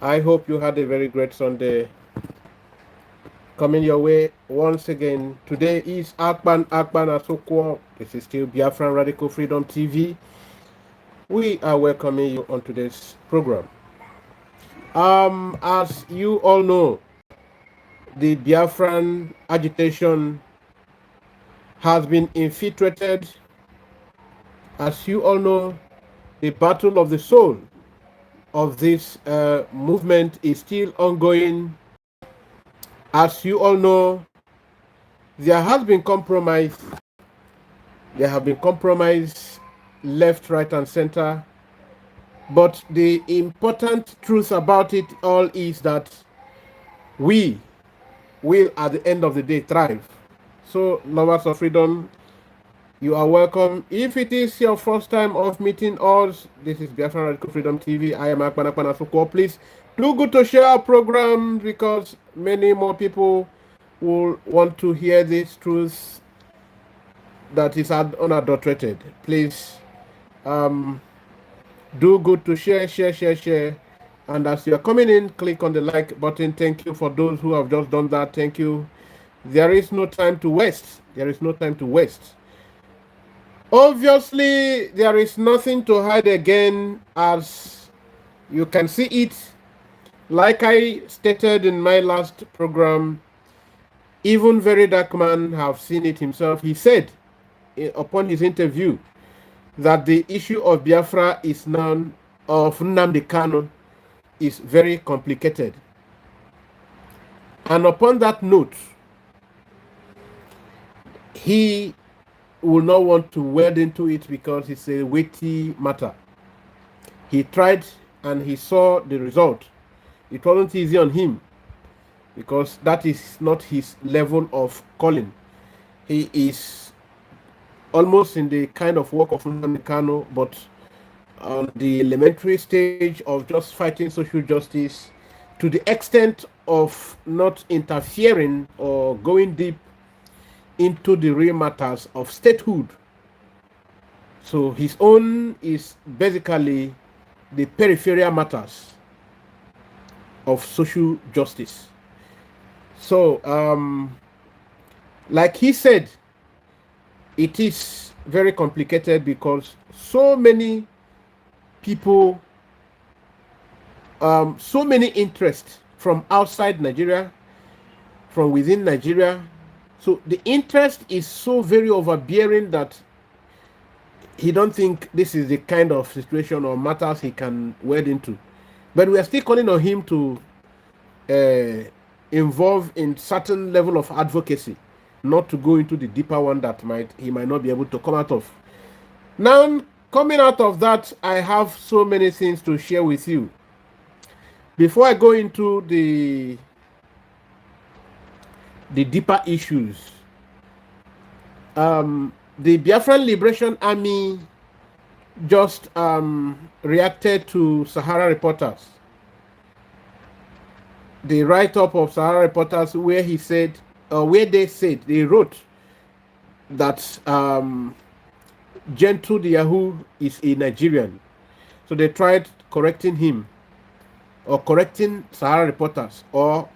I hope you had a very great Sunday coming your way once again. Today is Akban Asokwo. This is still Biafran Radical Freedom TV. We are welcoming you on today's program. As you all know, the Biafran agitation has been infiltrated. As you all know, the battle of the soul of this movement is still ongoing. As you all know, there has been compromise. There have been compromise left, right, and center. But the important truth about it all is that we will, at the end of the day, thrive. So, lovers of freedom, you are welcome. If it is your first time of meeting us, this is Biafran Radical Freedom TV. I am Akpan Asokwo. Please do good to share our program because many more people will want to hear these truths that is unadulterated. Please do good to share. And as you're coming in, click on the like button. Thank you for those who have just done that. Thank you. There is no time to waste. There is no time to waste. Obviously, there is nothing to hide again, as you can see it. Like I stated in my last program, even very dark man have seen it himself. He said upon his interview that the issue of Biafra is known of Nnamdi Kanu is very complicated. And upon that note, he will not want to wade into it because it's a weighty matter. He tried and he saw the result. It wasn't easy on him because that is not his level of calling. He is almost in the kind of work of Nnamdi Kanu, but on the elementary stage of just fighting social justice to the extent of not interfering or going deep into the real matters of statehood. So his own is basically the peripheral matters of social justice. So, like he said, it is very complicated because so many people, so many interests from outside Nigeria, from within Nigeria. So the interest is so very overbearing that he don't think this is the kind of situation or matters he can wade into. But we are still calling on him to involve in certain level of advocacy, not to go into the deeper one that he might not be able to come out of. Now, coming out of that, I have so many things to share with you. Before I go into the deeper issues, the Biafran Liberation Army just reacted to Sahara Reporters. The write-up of Sahara Reporters, where they wrote that Gentle the Yahoo is a Nigerian. So they tried correcting him, or correcting Sahara Reporters, or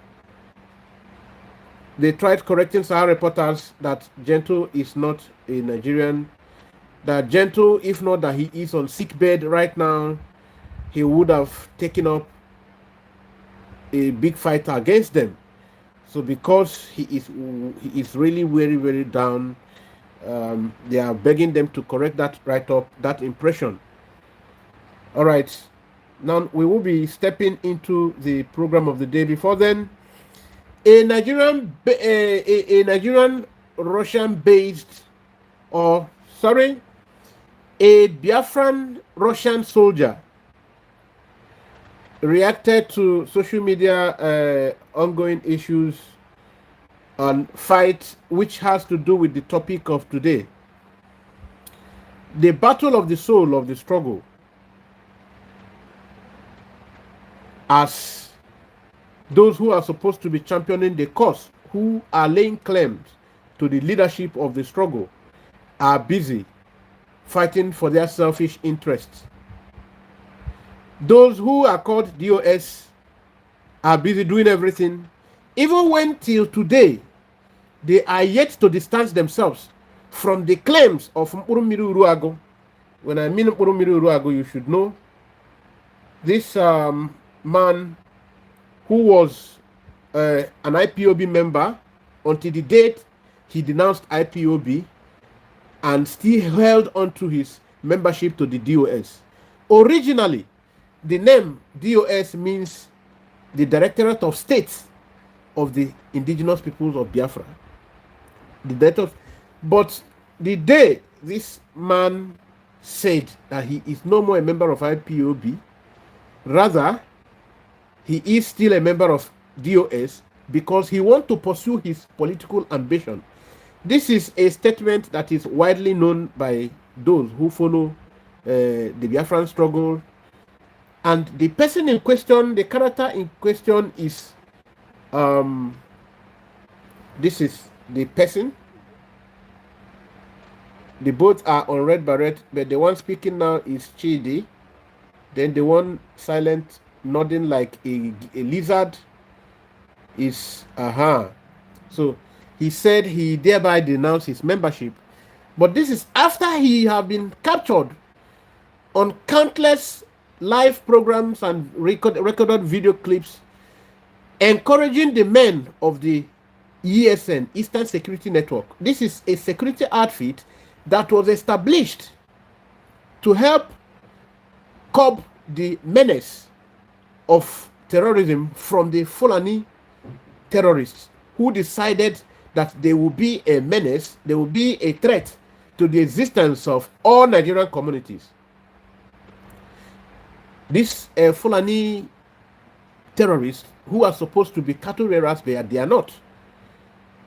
they tried correcting Sahara Reporters that Gentle is not a Nigerian. That Gentle, if not that he is on sick bed right now, he would have taken up a big fight against them. So because he is really very, very down, they are begging them to correct that write-up, that impression. All right. Now we will be stepping into the program of the day. Before then, a Nigerian Russian-based, a Biafran Russian soldier reacted to social media ongoing issues and fight, which has to do with the topic of today, the battle of the soul of the struggle. As those who are supposed to be championing the cause, who are laying claims to the leadership of the struggle, are busy fighting for their selfish interests. Those who are called DOS are busy doing everything, even when till today they are yet to distance themselves from the claims of Mkpụrụmmiri Uruagụ. When I mean Mkpụrụmmiri Uruagụ, you should know this man who was an IPOB member until the date he denounced IPOB and still held on to his membership to the DOS. Originally, the name DOS means the Directorate of States of the Indigenous Peoples of Biafra. But the day this man said that he is no more a member of IPOB, rather, he is still a member of DOS because he wants to pursue his political ambition. This is a statement that is widely known by those who follow the Biafran struggle. And the person in question, the character in question is, this is the person. The both are on red beret, but the one speaking now is Chidi. Then the one silent, nodding like a lizard is So he said he thereby denounced his membership. But this is after he have been captured on countless live programs and recorded video clips encouraging the men of the ESN, Eastern Security Network. This is a security outfit that was established to help curb the menace of terrorism from the Fulani terrorists who decided that they will be a menace, they will be a threat to the existence of all Nigerian communities. These Fulani terrorists who are supposed to be cattle rearers, they are not.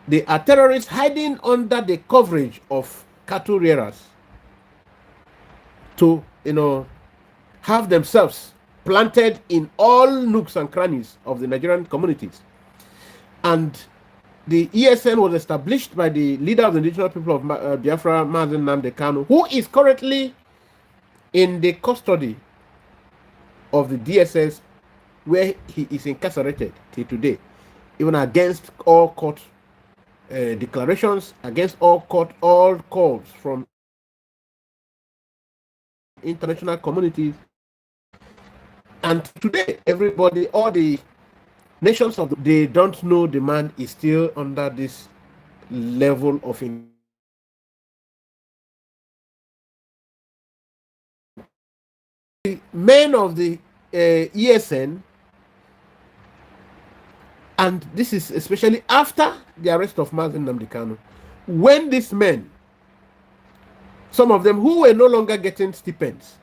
They are terrorists hiding under the coverage of cattle rearers to, have themselves planted in all nooks and crannies of the Nigerian communities. And the ESN was established by the leader of the indigenous people of Biafra, Mazen Nnamdi Kanu, who is currently in the custody of the DSS, where he is incarcerated till today, even against all court declarations, against all calls from international communities. And today, everybody, all the nations they don't know the man is still under this level of the men of the ESN, and this is especially after the arrest of Mazen Nnamdi Kanu, when these men, some of them who were no longer getting stipends,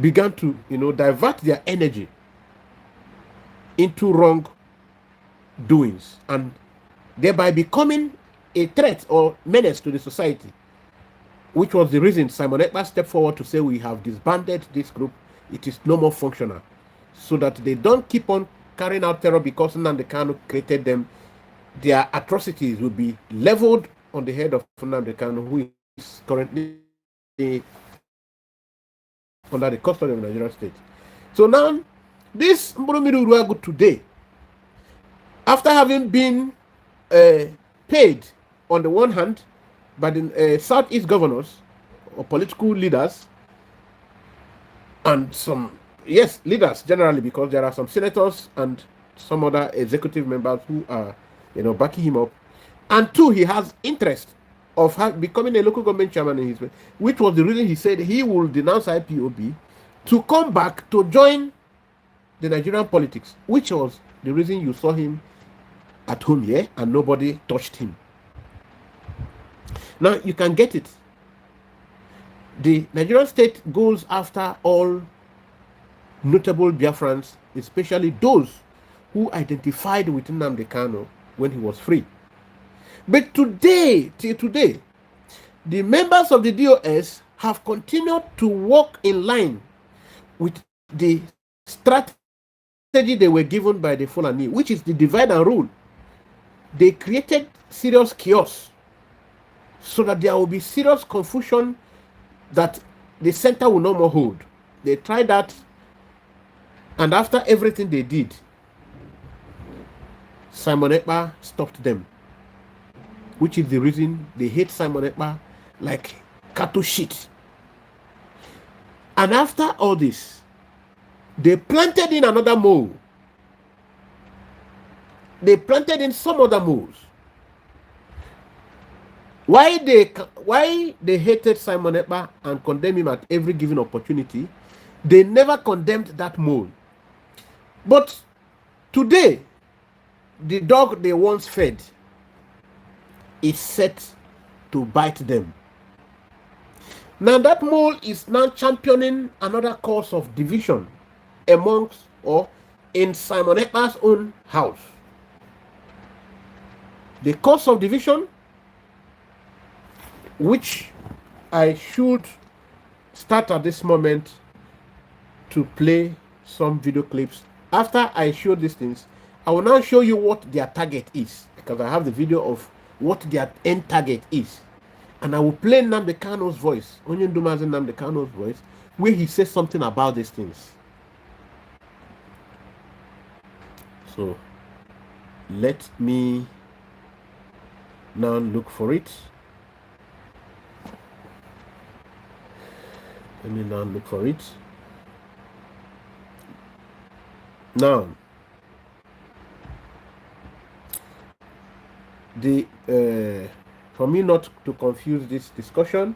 began to divert their energy into wrong doings and thereby becoming a threat or menace to the society, which was the reason Simon Ekpa stepped forward to say we have disbanded this group, it is no more functional, so that they don't keep on carrying out terror because Nnamdi Kanu created them. Their atrocities will be leveled on the head of Nnamdi Kanu, who is currently under the custody of the Nigerian state. So now, this Mkpụrụmmiri Uruagụ today, after having been paid on the one hand by the Southeast governors or political leaders, and some, leaders generally, because there are some senators and some other executive members who are, backing him up. And two, he has interest of becoming a local government chairman in his way, which was the reason he said he will denounce IPOB to come back to join the Nigerian politics, which was the reason you saw him at home here and nobody touched him. Now you can get it. The Nigerian state goes after all notable Biafrans, especially those who identified with Nnamdi Kanu when he was free. But today, till today, the members of the DOS have continued to walk in line with the strategy they were given by the Fulani, which is the divide and rule. They created serious chaos so that there will be serious confusion that the center will no more hold. They tried that, and after everything they did, Simon Ekpa stopped them, which is the reason they hate Simon Ekpa like cattle shit. And after all this, they planted in another mole. They planted in some other moles. Why they hated Simon Ekpa and condemned him at every given opportunity, they never condemned that mole. But today, the dog they once fed is set to bite them. Now that mole is now championing another cause of division amongst or in Simon Ekpa's own house. The cause of division, which I should start at this moment to play some video clips. After I show these things, I will now show you what their target is, because I have the video of what their end target is. And I will play Nnamdi Kanu's voice, Onyendumazi Nnamdi Kanu's voice, where he says something about these things. So let me now look for it. Let me now look for it. Now, for me not to confuse this discussion,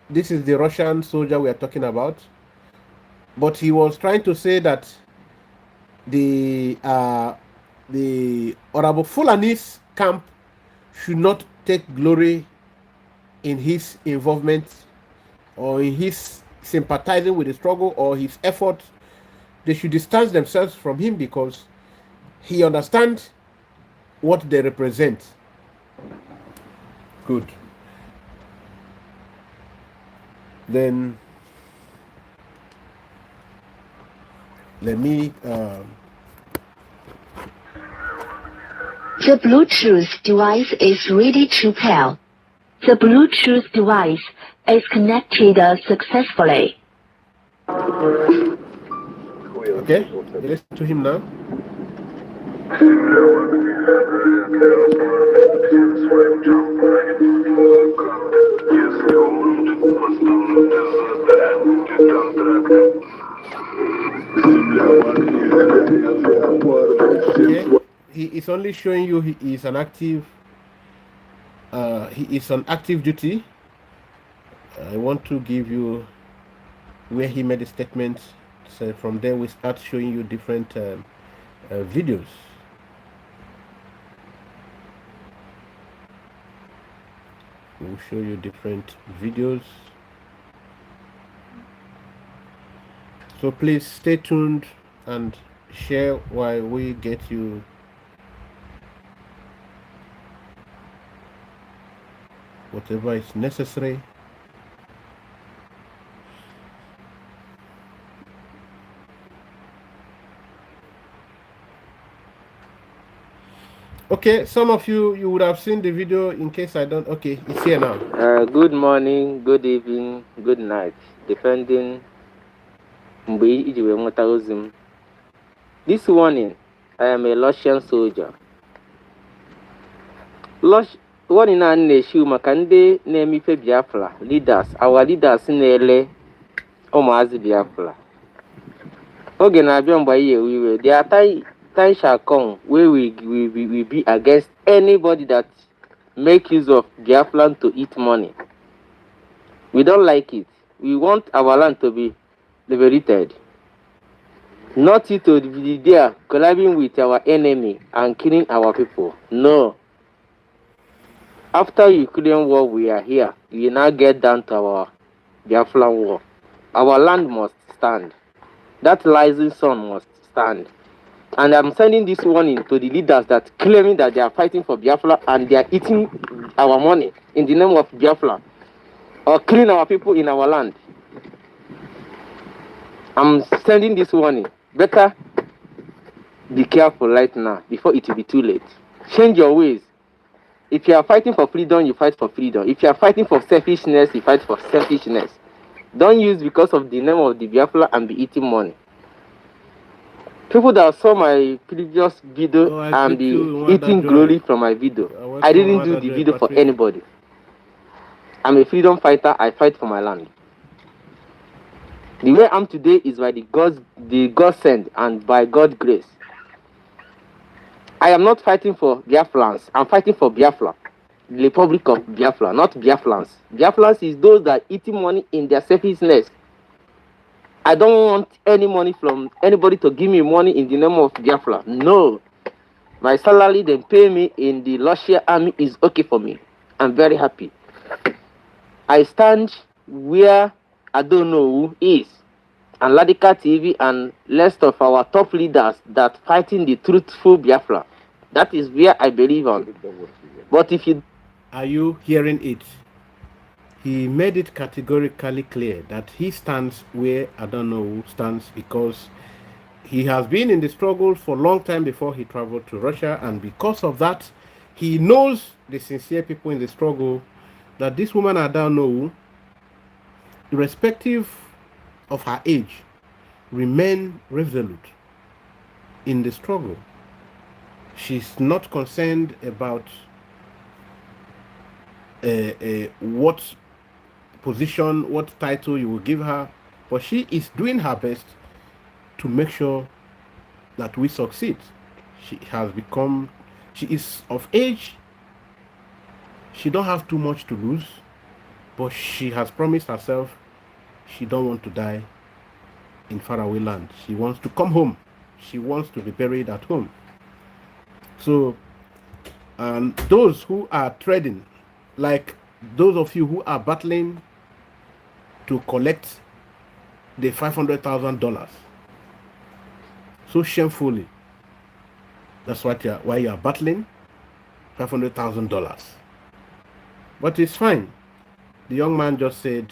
this is the Russian soldier we are talking about, but he was trying to say that the Honorable Fulani's camp should not take glory in his involvement or in his sympathizing with the struggle or his effort. They should distance themselves from him because he understands what they represent. Good. Then let me The Bluetooth device is ready to pair. The Bluetooth device is connected successfully. Okay, listen to him now. Okay, he is only showing you he is an active. He is on active duty. I want to give you where he made a statement. So from there we start showing you different videos. We'll show you different videos. So please stay tuned and share while we get you whatever is necessary. Okay, some of you would have seen the video. In case I don't, okay, it's here now. Good morning, good evening, good night, depending. This morning, I am a Russian soldier. Warning and issue Makande name Biafra leaders, our leaders in LA, Omazi Biafra. Ogena Biomba, we will. Their time shall come where we be against anybody that make use of Biafran to eat money. We don't like it. We want our land to be liberated. Not it to be there collabing with our enemy and killing our people. No. After Ukraine war, we are here. We now get down to our Biafran war. Our land must stand. That rising sun must stand. And I'm sending this warning to the leaders that claiming that they are fighting for Biafra and they are eating our money in the name of Biafra or killing our people in our land. I'm sending this warning. Better be careful right now before it will be too late. Change your ways. If you are fighting for freedom, you fight for freedom. If you are fighting for selfishness, you fight for selfishness. Don't use because of the name of the Biafra and be eating money. People that saw my previous video and the eating glory from my video, I didn't do the video for anybody. I'm a freedom fighter. I fight for my land. The way I'm today is by the God send and by God's grace. I am not fighting for Biafrans. I'm fighting for Biafra, the Republic of Biafra, not Biafrans. Biafrans is those that eating money in their selfishness. I don't want any money from anybody to give me money in the name of Biafra. No. My salary they pay me in the Russia army is okay for me. I'm very happy. I stand where I don't know who is. And Ladika TV and rest of our top leaders that fighting the truthful Biafra. That is where I believe on. But if you... Are you hearing it? He made it categorically clear that he stands where I don't know who stands, because he has been in the struggle for a long time before he traveled to Russia, and because of that, he knows the sincere people in the struggle, that this woman I don't know, irrespective of her age, remain resolute in the struggle. She's not concerned about what position, what title you will give her, but she is doing her best to make sure that we succeed. She is of age. She don't have too much to lose, but she has promised herself she don't want to die in faraway land. She wants to come home. She wants to be buried at home. So, and those who are trading, like those of you who are battling to collect the $500,000 so shamefully, that's what why you are battling $500,000. But it's fine. The young man just said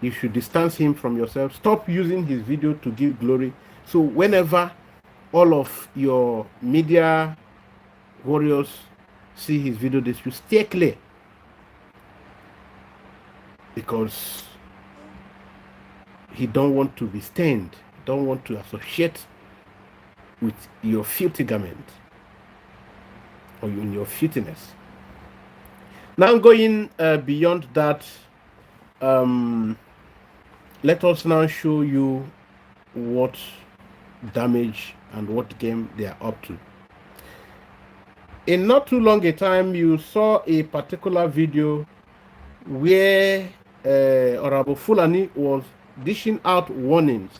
you should distance him from yourself. Stop using his video to give glory. So whenever all of your media warriors see his video, they should stay clear, because he don't want to be stained, don't want to associate with your filthy garment or in your filthiness. Now going beyond that, let us now show you what damage and what game they are up to. In not too long a time, you saw a particular video where Honorable Fulani was dishing out warnings.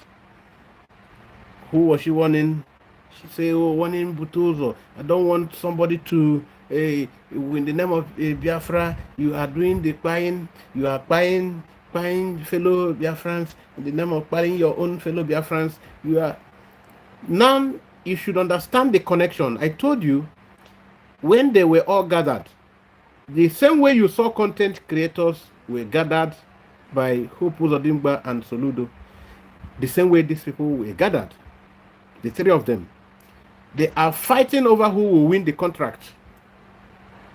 Who was she warning? She said, oh, warning Butozo, I don't want somebody to, in the name of Biafra, you are doing the buying, you are buying fellow Biafrans, in the name of buying your own fellow Biafrans, you are... Now, you should understand the connection. I told you, when they were all gathered, the same way you saw content creators were gathered by Hope Uzodimba and Soludo, the same way these people were gathered, the three of them, they are fighting over who will win the contract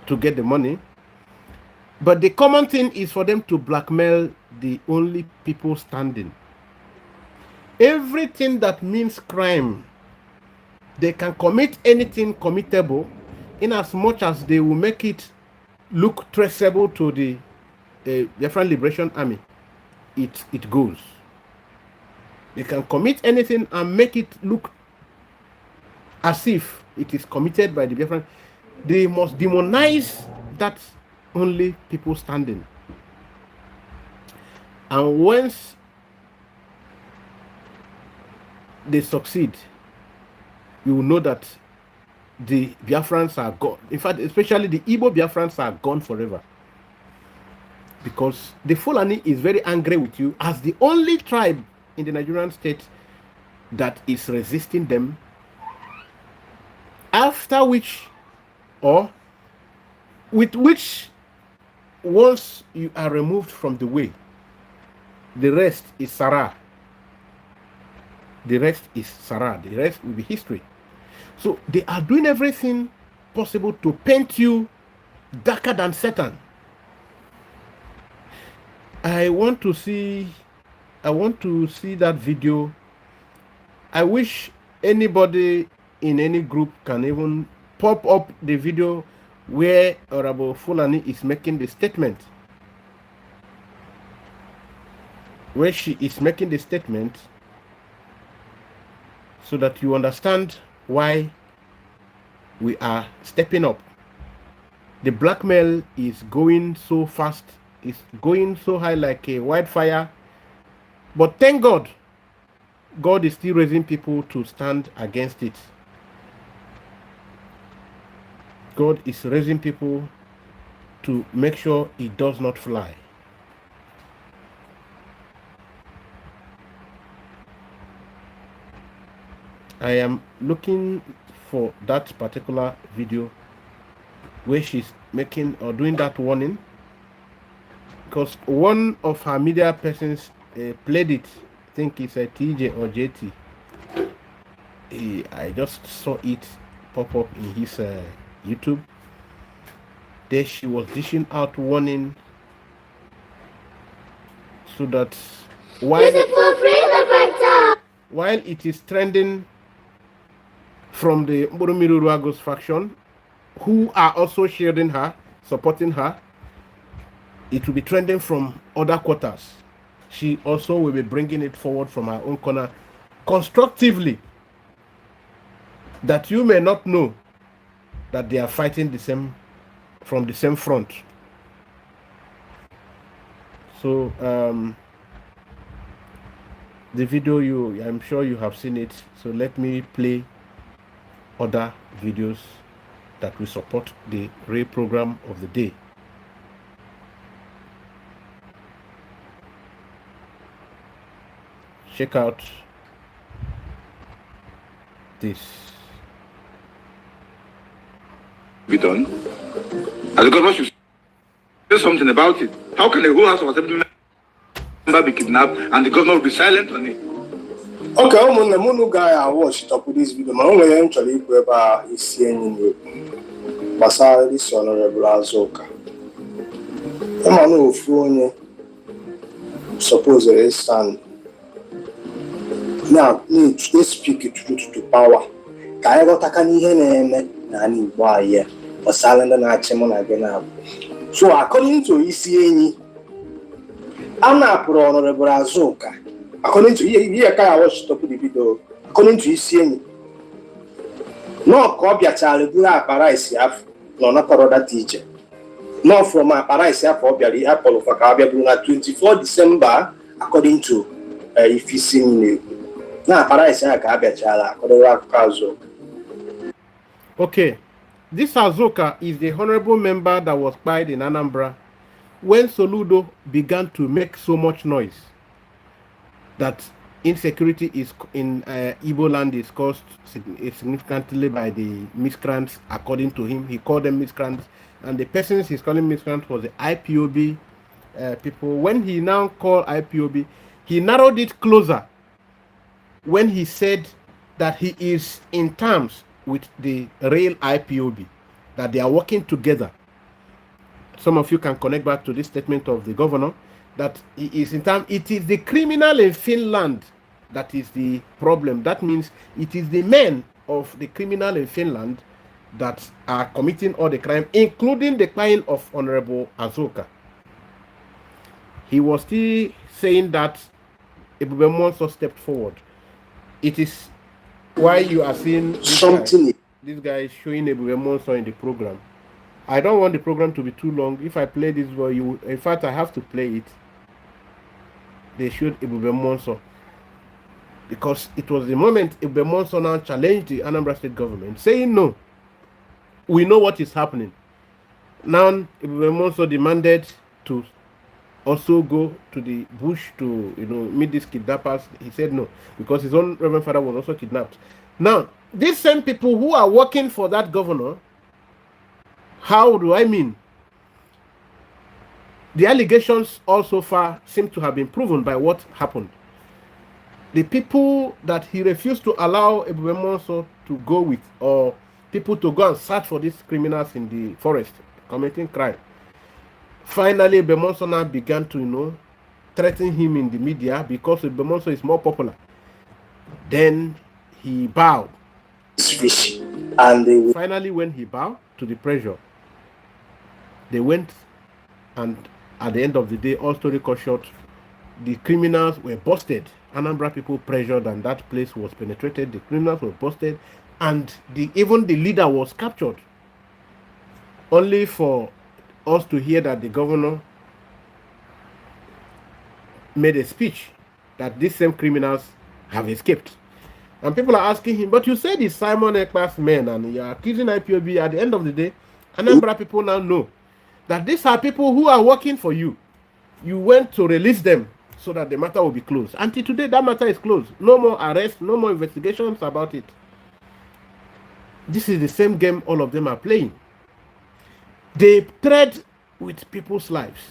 to get the money. But the common thing is for them to blackmail the only people standing. Everything that means crime, they can commit anything committable in as much as they will make it look traceable to the Biafran Liberation Army. It goes. They can commit anything and make it look as if it is committed by the Biafran. They must demonize that only people standing. And once they succeed, you will know that the Biafrans are gone. In fact, especially the Igbo Biafrans are gone forever. Because the Fulani is very angry with you as the only tribe in the Nigerian state that is resisting them. After which, or with which, once you are removed from the way, the rest is Sarah. The rest is Sarah. The rest will be history. So they are doing everything possible to paint you darker than Satan. I want to see that video I wish anybody in any group can even pop up the video where Honorable Fulani is making the statement. Where she is making the statement, so that you understand why we are stepping up. The blackmail is going so fast, it's going so high like a wildfire. But thank God, God is still raising people to stand against it. God is raising people to make sure it does not fly. I am looking for that particular video where she's making or doing that warning, because one of her media persons played it. I think it's a TJ or JT. I just saw it pop up in his YouTube. There she was dishing out warning, so that while it is trending from the Mburumiru Ruagos faction, who are also shielding her, supporting her, it will be trending from other quarters. She also will be bringing it forward from her own corner constructively, that you may not know that they are fighting the same, from the same front. So the video, I'm sure you have seen it, so let me play other videos that will support the Ray program of the day. Check out this. Be done. And the government should say something about it. How can a whole House of Assembly member be kidnapped and the government will be silent on it? Okay, I'm on the mono guy. I watched top of this video. My only actually whoever is seeing you. Basara this honorable Azoka. I'm on no phone. Suppose there is stand. Now, need to speak it to power. Kaya got a canny hen and why, yeah, or silent and achemon again. So, according to ECA, I'm not pro honorable Azoka. According to here, I watched top of the video. According to ECA, no copy at Alibula Parais, no, not other teacher. No, from my Parais, Apollo for Cabia 24 December, according to if you see me. Okay, this Azoka is the honorable member that was killed in Anambra when Soludo began to make so much noise that insecurity is in Igbo land is caused significantly by the miscreants. According to him, he called them miscreants, and the persons he's calling miscreants was the IPOB people. When he now called IPOB, he narrowed it closer when he said that he is in terms with the real IPOB, that they are working together. Some of you can connect back to this statement of the governor, that he is in terms, it is the criminal in Finland that is the problem. That means it is the men of the criminal in Finland that are committing all the crime, including the crime of Honorable Azoka. He was still saying that Ebube Monso stepped forward. It is why you are seeing this guy showing Ebube Monso in the program. I don't want the program to be too long. If I play this video, in fact, I have to play it. They showed Ebube Monso, because it was the moment Ebube Monso now challenged the Anambra State government, saying, no, we know what is happening. Now, Ebube Monso demanded to also go to the bush to meet these kidnappers. He said no, because his own reverend father was also kidnapped. Now, these same people who are working for that governor, how do I mean? The allegations also far seem to have been proven by what happened. The people that he refused to allow Ebube Monso to go with, or people to go and search for these criminals in the forest committing crime, finally, Ebube Monso now began to, threaten him in the media, because Ebube Monso is more popular. Then he bowed. It's fishy. And they will Finally, when he bowed to the pressure, they went, and at the end of the day, all story cut short, the criminals were busted. Anambra people pressured, and that place was penetrated. The criminals were busted, and even the leader was captured. Only for us to hear that the governor made a speech that these same criminals have escaped. And people are asking him, but you said it's Simon Ekpa's men and you're accusing IPOB. At the end of the day, Anambra people now know that these are people who are working for you. You went to release them so that the matter will be closed. Until today, that matter is closed. No more arrests, no more investigations about it. This is the same game all of them are playing. They trade with people's lives.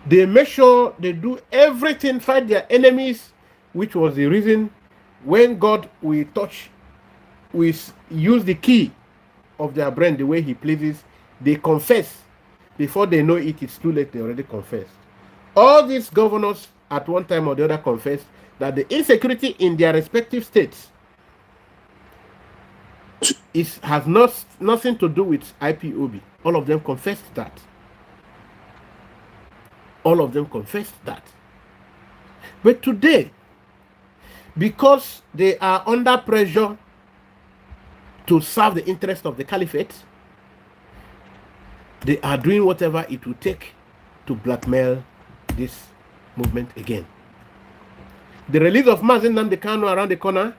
They make sure they do everything, fight their enemies, which was the reason when God will touch, we use the key of their brain the way he pleases, they confess. Before they know it, it's too late, they already confessed. All these governors at one time or the other confessed that the insecurity in their respective states has nothing to do with IPOB. All of them confessed that. All of them confessed that. But today, because they are under pressure to serve the interest of the caliphate, they are doing whatever it will take to blackmail this movement again. The release of Mazen Nnamdi Kanu around the corner,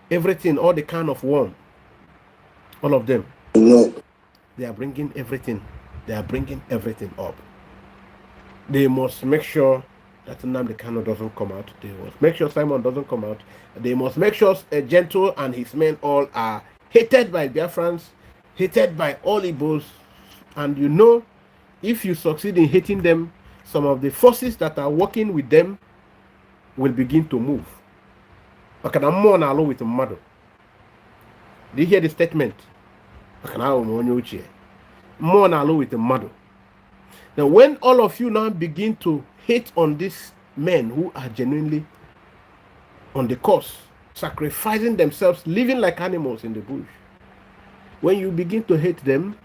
everything, all the can of worm, all of them, they are bringing everything. They are bringing everything up. They must make sure that Nnamdi Kanu doesn't come out. They must make sure Simon doesn't come out. They must make sure Gentle and his men all are hated by Biafrans, hated by all Igbos. And you know, if you succeed in hating them, some of the forces that are working with them will begin to move. With the mother. Do you hear the statement? More with the mother. Now, when all of you now begin to hate on these men who are genuinely on the course, sacrificing themselves, living like animals in the bush, when you begin to hate them,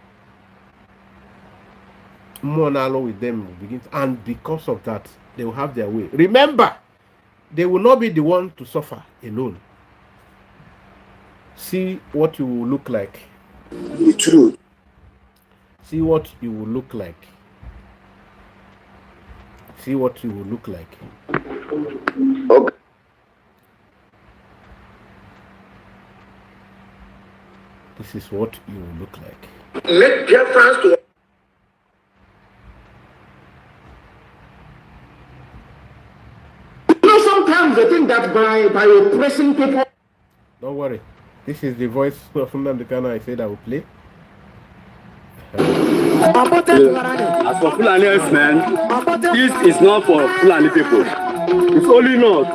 more with them will begin, and because of that, they will have their way. Remember, they will not be the one to suffer alone. See what you will look like. true. See what you will look like. See what you will look like. Okay. This is what you will look like. Make Biafrans to. You know, sometimes they think that by oppressing people. Don't worry. This is the voice of Nnamdi Kanu I said I will play. As for Fulani man, this is not for Fulani people. It's only not.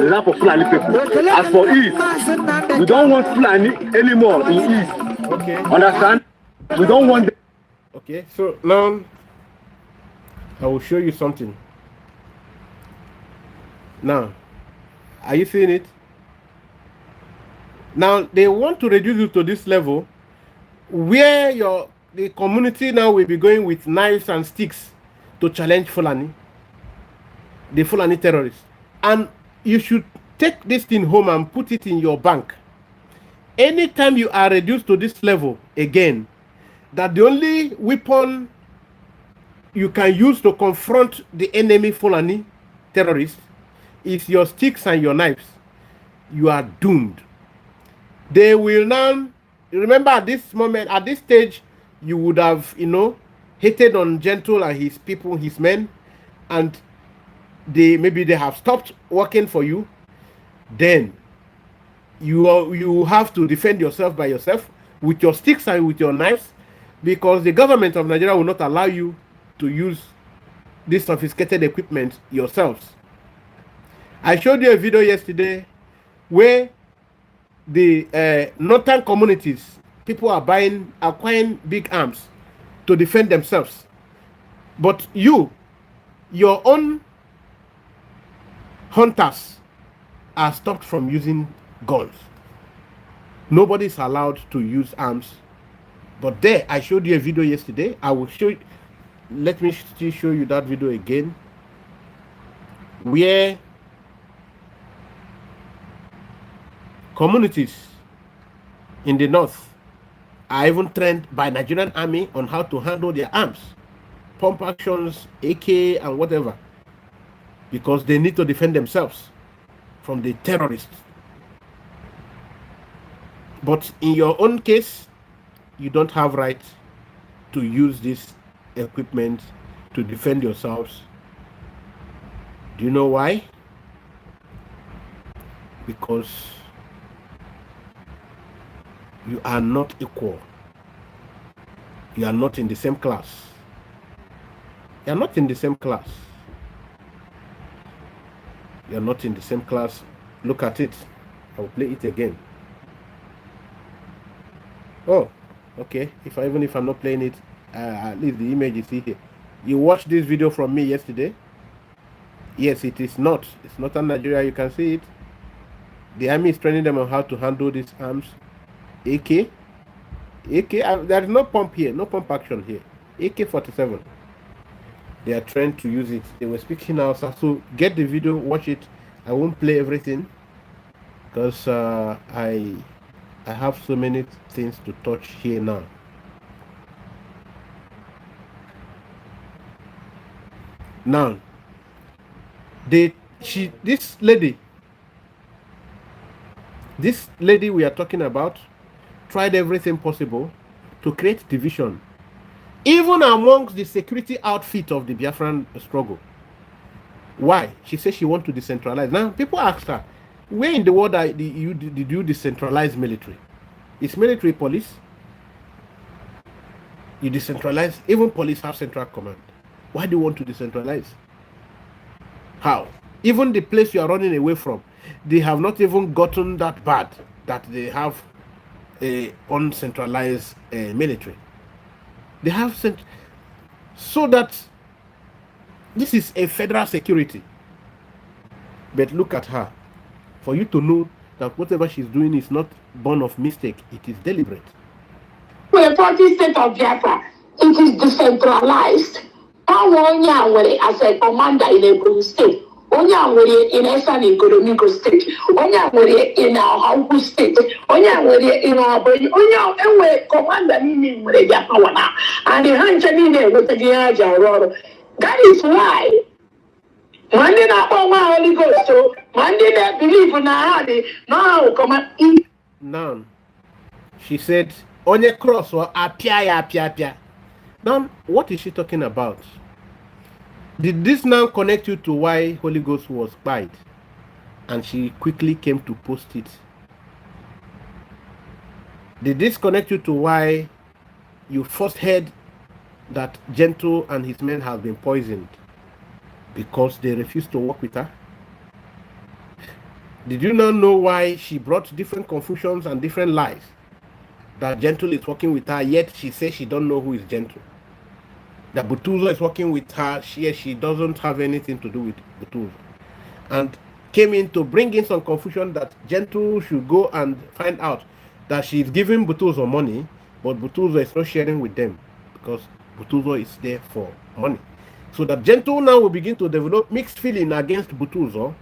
It's not for Fulani people. As for East, we don't want Fulani anymore in East. Okay. Understand? We don't want them. Okay, so now I will show you something. Now, are you seeing it? Now they want to reduce you to this level where the community now will be going with knives and sticks to challenge Fulani, the Fulani terrorists. And you should take this thing home and put it in your bank. Anytime you are reduced to this level again, that the only weapon you can use to confront the enemy Fulani terrorists is your sticks and your knives, you are doomed. They will now, remember at this moment, at this stage, you would have, hated on Gentle and his people, his men, and maybe they have stopped working for you. Then you have to defend yourself by yourself with your sticks and with your knives, because the government of Nigeria will not allow you to use this sophisticated equipment yourselves. I showed you a video yesterday where the northern communities, people are acquiring big arms to defend themselves. But your own hunters, are stopped from using guns. Nobody is allowed to use arms. But there, I showed you a video yesterday. I will show you. Let me still show you that video again, where communities in the north are even trained by Nigerian army on how to handle their arms, pump actions, AK, and whatever, because they need to defend themselves from the terrorists. But in your own case, you don't have right to use this equipment to defend yourselves. Do you know why? Because you are not equal. You are not in the same class. You are not in the same class. You are not in the same class. Look at it. I will play it again. Oh, okay. Even if I'm not playing it, at least the image is here. You watched this video from me yesterday. Yes, it is not. It's not in Nigeria. You can see it. The army is training them on how to handle these arms. AK. There is no pump here. No pump action here. AK-47. They are trained to use it. They were speaking now. So get the video, watch it. I won't play everything because I have so many things to touch here now. Now, this lady we are talking about tried everything possible to create division, even amongst the security outfit of the Biafran struggle. Why? She says she wants to decentralize. Now, people ask her, where in the world did you decentralize military? Is military police? You decentralize? Even police have central command. Why do you want to decentralize? How? Even the place you are running away from, they have not even gotten that bad that they have a uncentralized military. They have sent, so that this is a federal security. But look at her. For you to know that whatever she's doing is not born of mistake, it is deliberate. The 40 state of Biafra, it is decentralized. Onye as a commander in a state, onye in Eastern Economic State, onye in our Hauku State, onye in our onye commander in Biafra now, and the Hanchani with the Giaja. That is why Monday na Holy Ghost, so Monday that believe now come Now, she said, onye cross or apia. Now, what is she talking about? Did this now connect you to why Holy Ghost was quiet? And she quickly came to post it. Did this connect you to why you first heard that Gentle and his men have been poisoned because they refused to work with her? Did you not know why she brought different confusions and different lies? That Gentle is working with her, yet she says she don't know who is Gentle. That Butuzo is working with her, she doesn't have anything to do with Butuzo. And came in to bring in some confusion that Gentle should go and find out that she is giving Butuzo money, but Butuzo is not sharing with them because Butuzo is there for money. So that Gentle now will begin to develop mixed feeling against Butuzo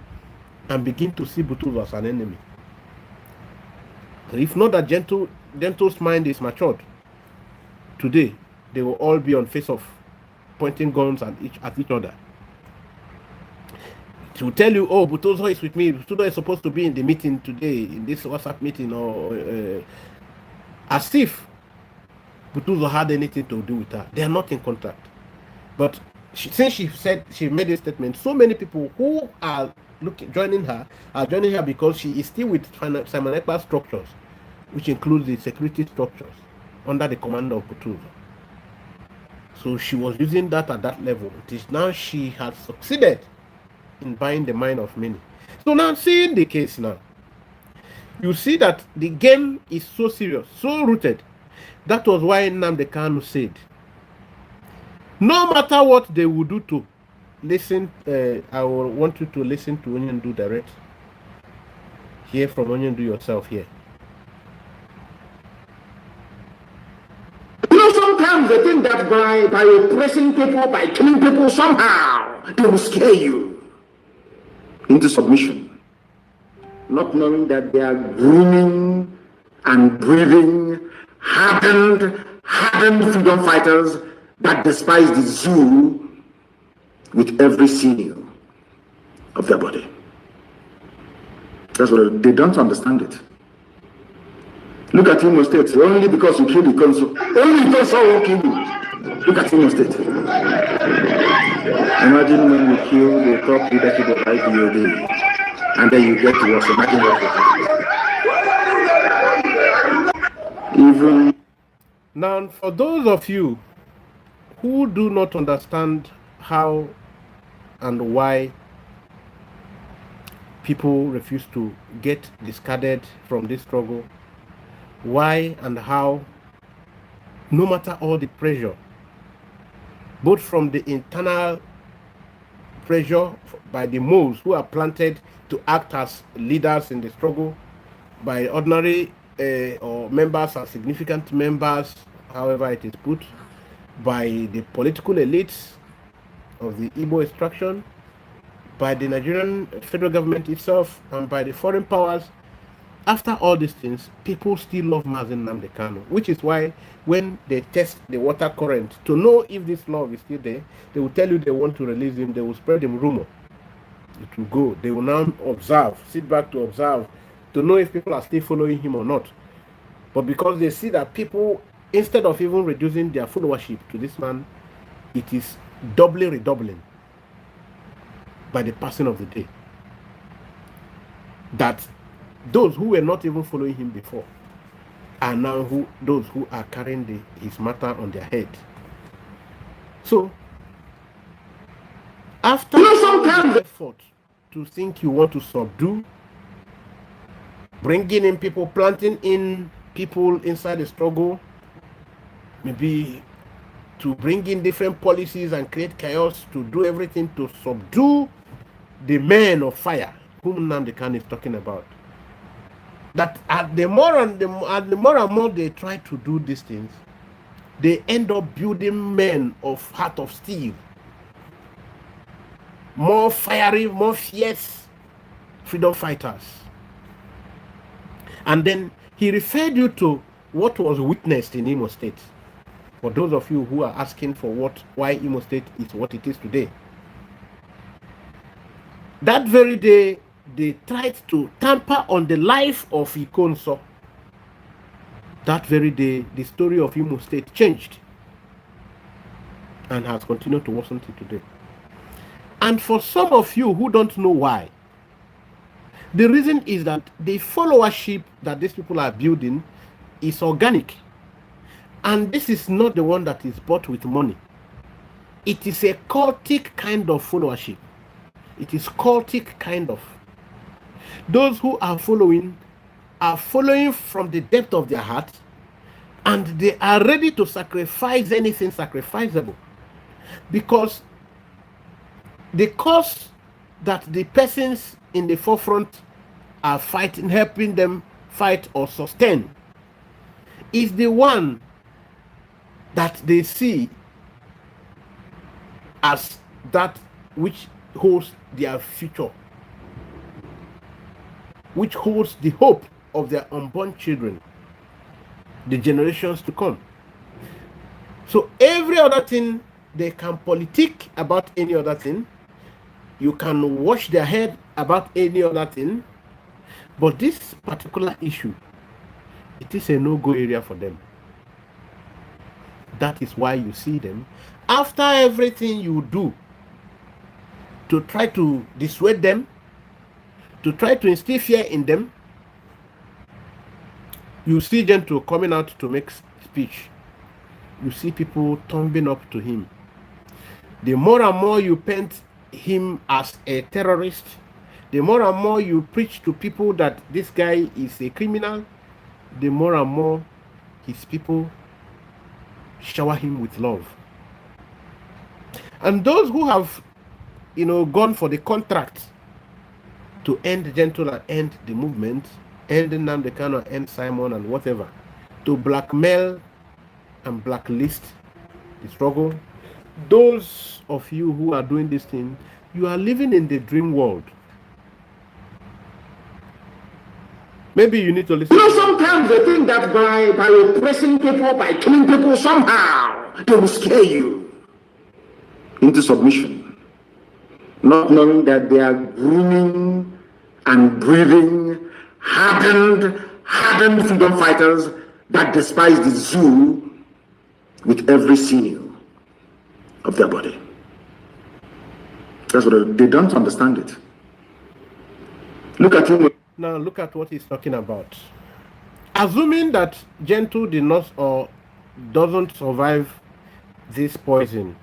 and begin to see Butuzo as an enemy. If not that Gentle's mind is matured, today they will all be on face-off, pointing guns at each other. To tell you, oh, Butuzo is with me, Butuzo is supposed to be in the meeting today, in this WhatsApp meeting, or as if Butuzo had anything to do with her. They are not in contact. But since she said, she made a statement, so many people who are joining her because she is still with Simon Ekpa's structures, which includes the security structures under the command of Butuzo. So she was using that at that level. It is now she has succeeded in buying the mind of many. So now, seeing the case now, you see that the game is so serious, so rooted. That was why Nnamdi Kanu said, no matter what they will do to listen, I will want you to listen to Onyendu direct. Hear from Onyendu yourself here. You know, sometimes they think that by oppressing people, by killing people, somehow they will scare you into submission, not knowing that they are grooming and breeding hardened freedom fighters that despise the zoo with every sinew of their body. That's what they don't understand it. Look at Imo State. Only because you killed the consul. Only because someone killed you. Look at Imo State. Imagine when you kill the top leadership of IPOB and then you get to us. Imagine what will happen. Even Now, for those of you who do not understand how and why people refuse to get discarded from this struggle, why and how, no matter all the pressure, both from the internal pressure by the moles who are planted to act as leaders in the struggle, by ordinary or members and significant members, however it is put, by the political elites of the Igbo extraction, by the Nigerian federal government itself, and by the foreign powers. After all these things, people still love Mazen Nnamdi Kanu, which is why when they test the water current to know if this love is still there, they will tell you they want to release him, they will spread him rumor. It will go. They will now observe, sit back to observe, to know if people are still following him or not. But because they see that people, instead of even reducing their followership to this man, it is doubly redoubling by the passing of the day. That those who were not even following him before are now those who are carrying his matter on their head. So, after all the effort to think you want to subdue, bringing in people, planting in people inside the struggle, maybe to bring in different policies and create chaos, to do everything to subdue the men of fire whom Nnamdi Kanu is talking about. That at the more and more they try to do these things, they end up building men of heart of steel, more fiery, more fierce freedom fighters. And then he referred you to what was witnessed in Imo State. For those of you who are asking for why Imo State is what it is today. That very day, they tried to tamper on the life of Ikonso. That very day, the story of Imo State changed and has continued to worsen till today. And for some of you who don't know why, the reason is that the followership that these people are building is organic. And this is not the one that is bought with money. It is a cultic kind of followership. It is cultic kind of. Those who are following from the depth of their heart, and they are ready to sacrifice anything sacrificable, because the cause that the persons in the forefront are fighting, helping them fight or sustain, is the one that they see as that which holds their future, which holds the hope of their unborn children, the generations to come. So every other thing, they can politic about any other thing. You can wash their head about any other thing. But this particular issue, it is a no-go area for them. That is why you see them, after everything you do to try to dissuade them, to try to instill fear in them, you see Gentile coming out to make speech. You see people tumbling up to him. The more and more you paint him as a terrorist, the more and more you preach to people that this guy is a criminal, the more and more his people shower him with love. And those who have, gone for the contract to end Gentle and end the movement, end Nnamdi Kanu, end Simon and whatever, to blackmail and blacklist the struggle. Those of you who are doing this thing, you are living in the dream world. Maybe you need to listen. You know, sometimes they think that by oppressing people, by killing people, somehow they will scare you into submission, not knowing that they are grooming and breeding hardened freedom fighters that despise the zoo with every sinew of their body. That's what they don't understand it. Look at him. Now look at what he's talking about. Assuming that Gentle did not or doesn't survive this poison,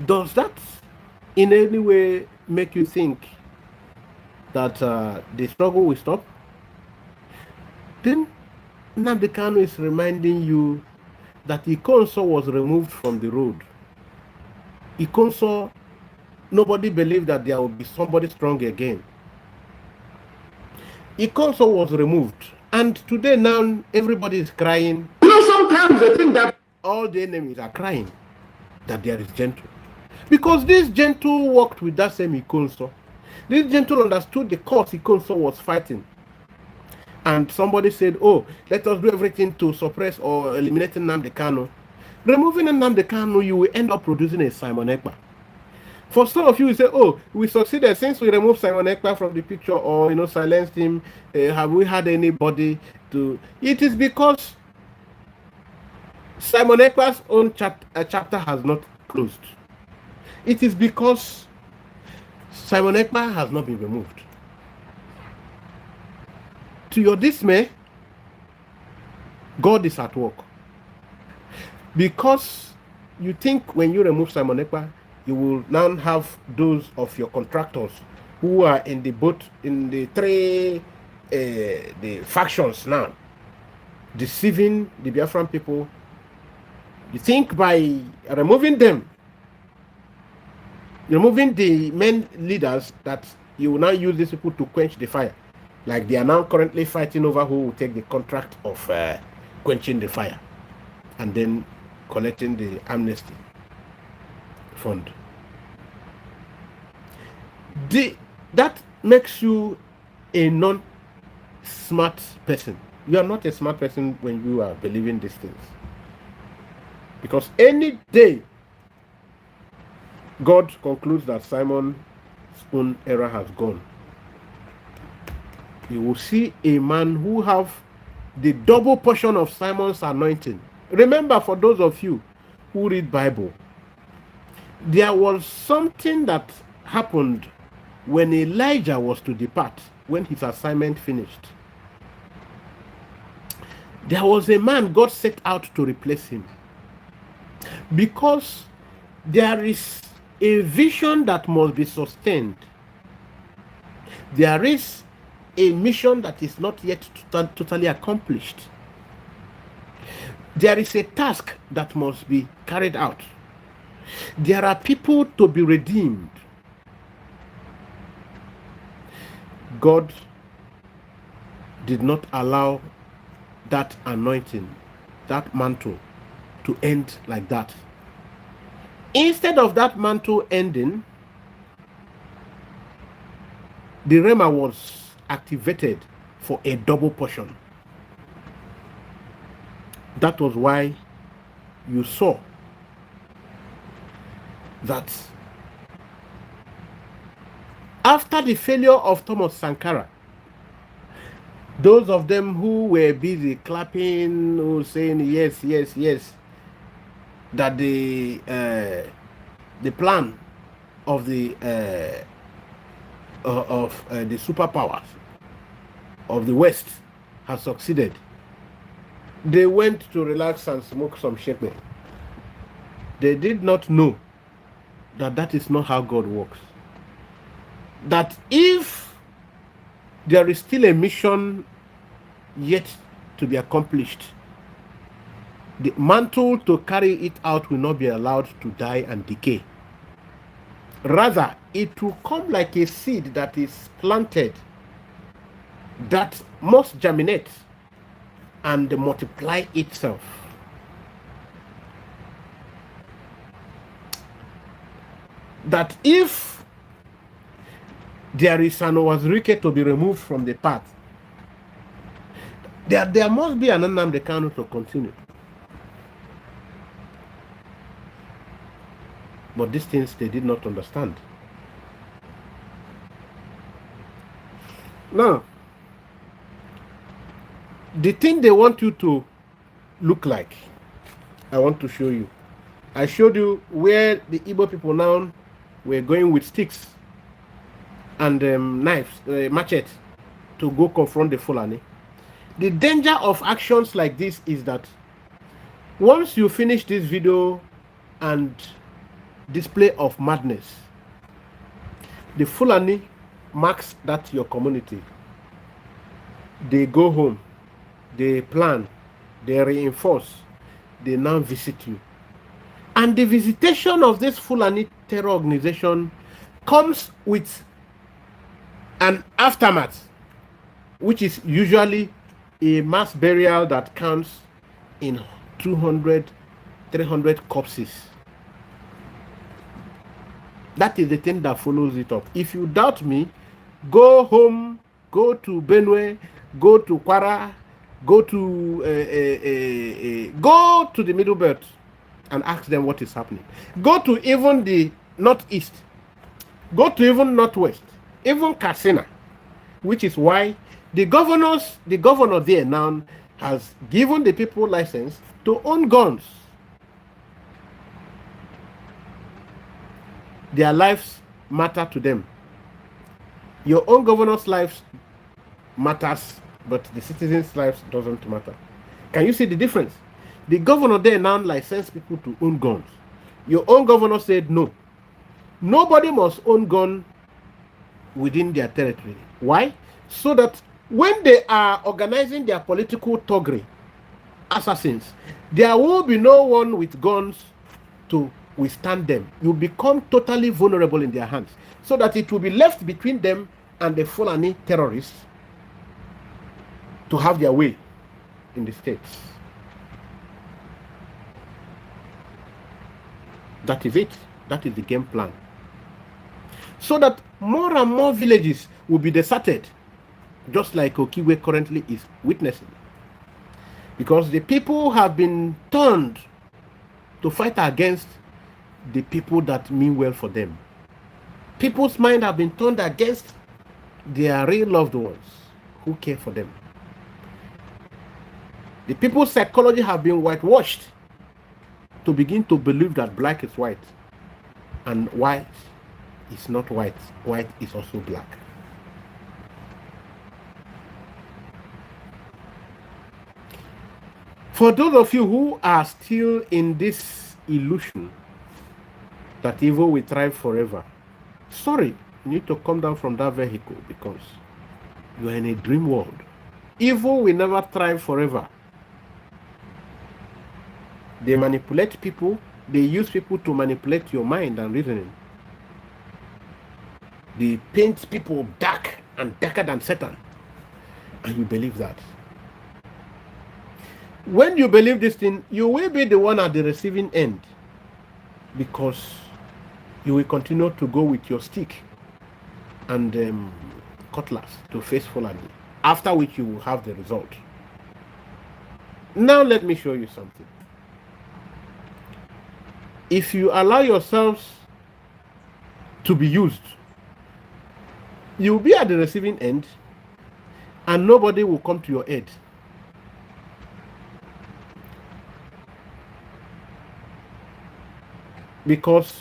does that in any way make you think that the struggle will stop? Then Nnamdi Kanu is reminding you that Ikonso was removed from the road. Ikonso, nobody believed that there would be somebody strong again. Ikonso was removed, and today now everybody is crying. You know, sometimes they think that all the enemies are crying that there is Gentle, because this Gentle worked with that same Ikonso. This Gentle understood the cause Ikonso was fighting, and somebody said, "Oh, let us do everything to suppress or eliminate Nnamdi Kanu." Removing Nnamdi Kanu, you will end up producing a Simon Ekpa. For some of you, you say, "Oh, we succeeded since we removed Simon Ekpa from the picture, or silenced him. Have we had anybody to?" It is because Simon Ekpa's own chapter has not closed. It is because Simon Ekpa has not been removed. To your dismay, God is at work. Because you think when you remove Simon Ekpa, you will now have those of your contractors who are in the boat, in the three the factions now, deceiving the Biafran people. You think by removing them, removing the main leaders, that you will now use these people to quench the fire. Like they are now currently fighting over who will take the contract of quenching the fire and then collecting the amnesty fund. That makes you a non-smart person. You are not a smart person when you are believing these things. Because any day God concludes that Simon's own era has gone, you will see a man who have the double portion of Simon's anointing. Remember, for those of you who read Bible, there was something that happened when Elijah was to depart, when his assignment finished. There was a man God set out to replace him. Because there is a vision that must be sustained. There is a mission that is not yet totally accomplished. There is a task that must be carried out. There are people to be redeemed. God did not allow that anointing, that mantle, to end like that. Instead of that mantle ending, the Rhema was activated for a double portion. That was why you saw that after the failure of Thomas Sankara, those of them who were busy clapping, who saying yes, yes, yes, that the plan of the superpowers of the West has succeeded, they went to relax and smoke some shepe. They did not know that that is not how God works. That if there is still a mission yet to be accomplished, the mantle to carry it out will not be allowed to die and decay. Rather, it will come like a seed that is planted that must germinate and multiply itself. That if there is an Owazirike to be removed from the path, there must be an Nnamdi Kanu to continue. But these things they did not understand. Now, the thing they want you to look like, I want to show you. I showed you where the Igbo people now were going with sticks and knives, machete, to go confront the Fulani. The danger of actions like this is that once you finish this video and display of madness, the Fulani marks that your community. They go home, they plan, they reinforce, they now visit you. And the visitation of this Fulani terror organization comes with an aftermath, which is usually a mass burial that counts in 200, 300 corpses. That is the thing that follows it up. If you doubt me, go home, go to Benue, go to Kwara, go to the Middle Belt and ask them what is happening. Go to even the Northeast, go to even Northwest, even Katsina, which is why the governor there now has given the people license to own guns. Their lives matter to them. Your own governor's lives matters, but the citizens' lives doesn't matter. Can you see the difference? The governor there now licensed people to own guns. Your own governor said no. Nobody must own gun within their territory. Why? So that when they are organizing their political thuggery, assassins, there will be no one with guns to withstand them. You become totally vulnerable in their hands, so that it will be left between them and the Fulani terrorists to have their way in the states. That is it. That is the game plan. So that more and more villages will be deserted, just like Okiwe currently is witnessing. Because the people have been turned to fight against the people that mean well for them. People's minds have been turned against their real loved ones who care for them. The people's psychology have been whitewashed to begin to believe that black is white and white is not white. White is also black. For those of you who are still in this illusion that evil will thrive forever, sorry, you need to come down from that vehicle, because you are in a dream world. Evil will never thrive forever. They manipulate people. They use people to manipulate your mind and reasoning. They paint people dark and darker than Satan, and you believe that. When you believe this thing, you will be the one at the receiving end, because you will continue to go with your stick and cutlass to face Fulani, after which you will have the result. Now let me show you something. If you allow yourselves to be used, you will be at the receiving end and nobody will come to your aid. Because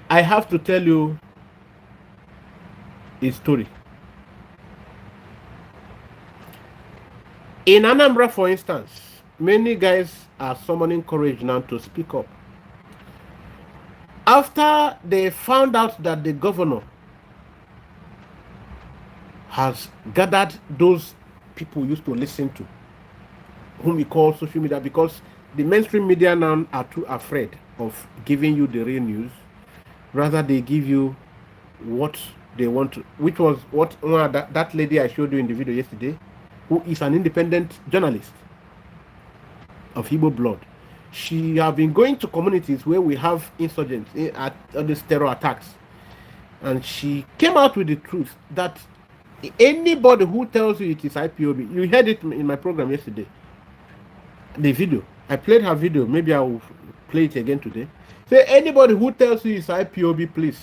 I have to tell you a story. In Anambra, for instance, many guys are summoning courage now to speak up. After they found out that the governor has gathered those people used to listen to, whom we call social media, because the mainstream media now are too afraid of giving you the real news. Rather, they give you what they want to, which was what that lady I showed you in the video yesterday, who is an independent journalist of Igbo blood. She have been going to communities where we have insurgents at these terror attacks, and she came out with the truth that anybody who tells you it is IPOB, you heard it in my program yesterday, the video. I played her video. Maybe I will play it again today. Say anybody who tells you it's IPOB, please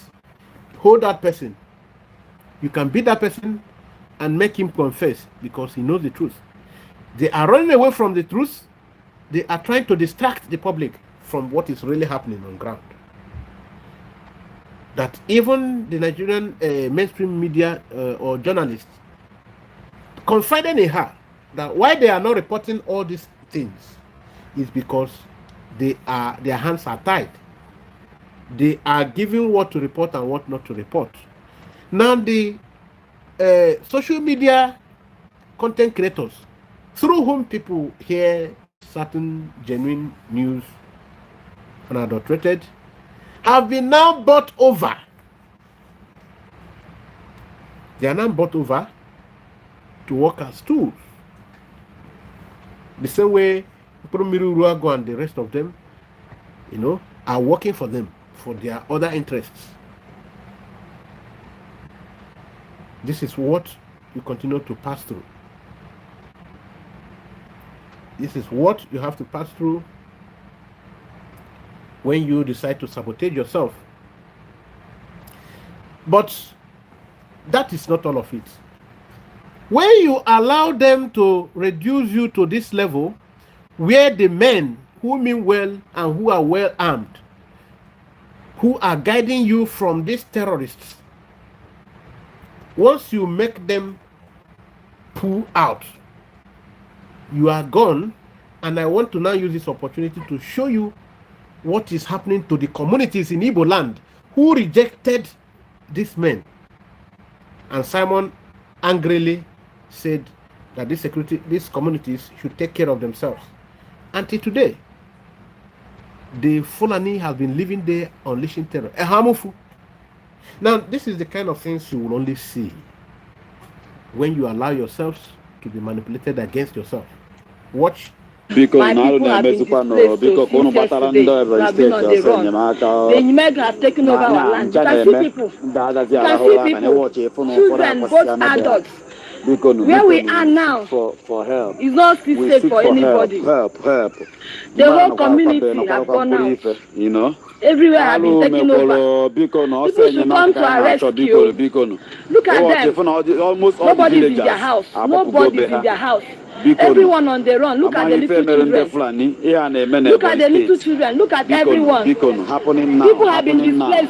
hold that person. You can beat that person and make him confess because he knows the truth. They are running away from the truth. They are trying to distract the public from what is really happening on ground. That even the Nigerian mainstream media or journalists confided in her that why they are not reporting all these things is because their hands are tied. They are giving what to report and what not to report. Now the social media content creators, through whom people hear certain genuine news unadulterated, have been now bought over. They are now bought over to work as tools. The same way Miru Ruago and the rest of them, are working for them, for their other interests. This is what you continue to pass through. This is what you have to pass through when you decide to sabotage yourself. But that is not all of it. When you allow them to reduce you to this level, where the men who mean well and who are well armed, who are guiding you from these terrorists, once you make them pull out, you are gone. And I want to now use this opportunity to show you what is happening to the communities in Igbo land who rejected these men. And Simon angrily said that these communities should take care of themselves. Until today, the Fulani have been living there unleashing terror. Now, this is the kind of things you will only see when you allow yourselves to be manipulated against yourself. Watch. My people have been displaced since yesterday. We have been on the run. The Nimeg have taken over our land. You can see people. Children, both adults. Where we are now for help. is not still safe for anybody. Help. The whole community have gone out. Everywhere have been taken over. People should come to our rescue. Look at them. Nobody is in their house. Nobody is in their house. Everyone on the run. Look at the little children. Look at the little children. Look at everyone. People have been displaced.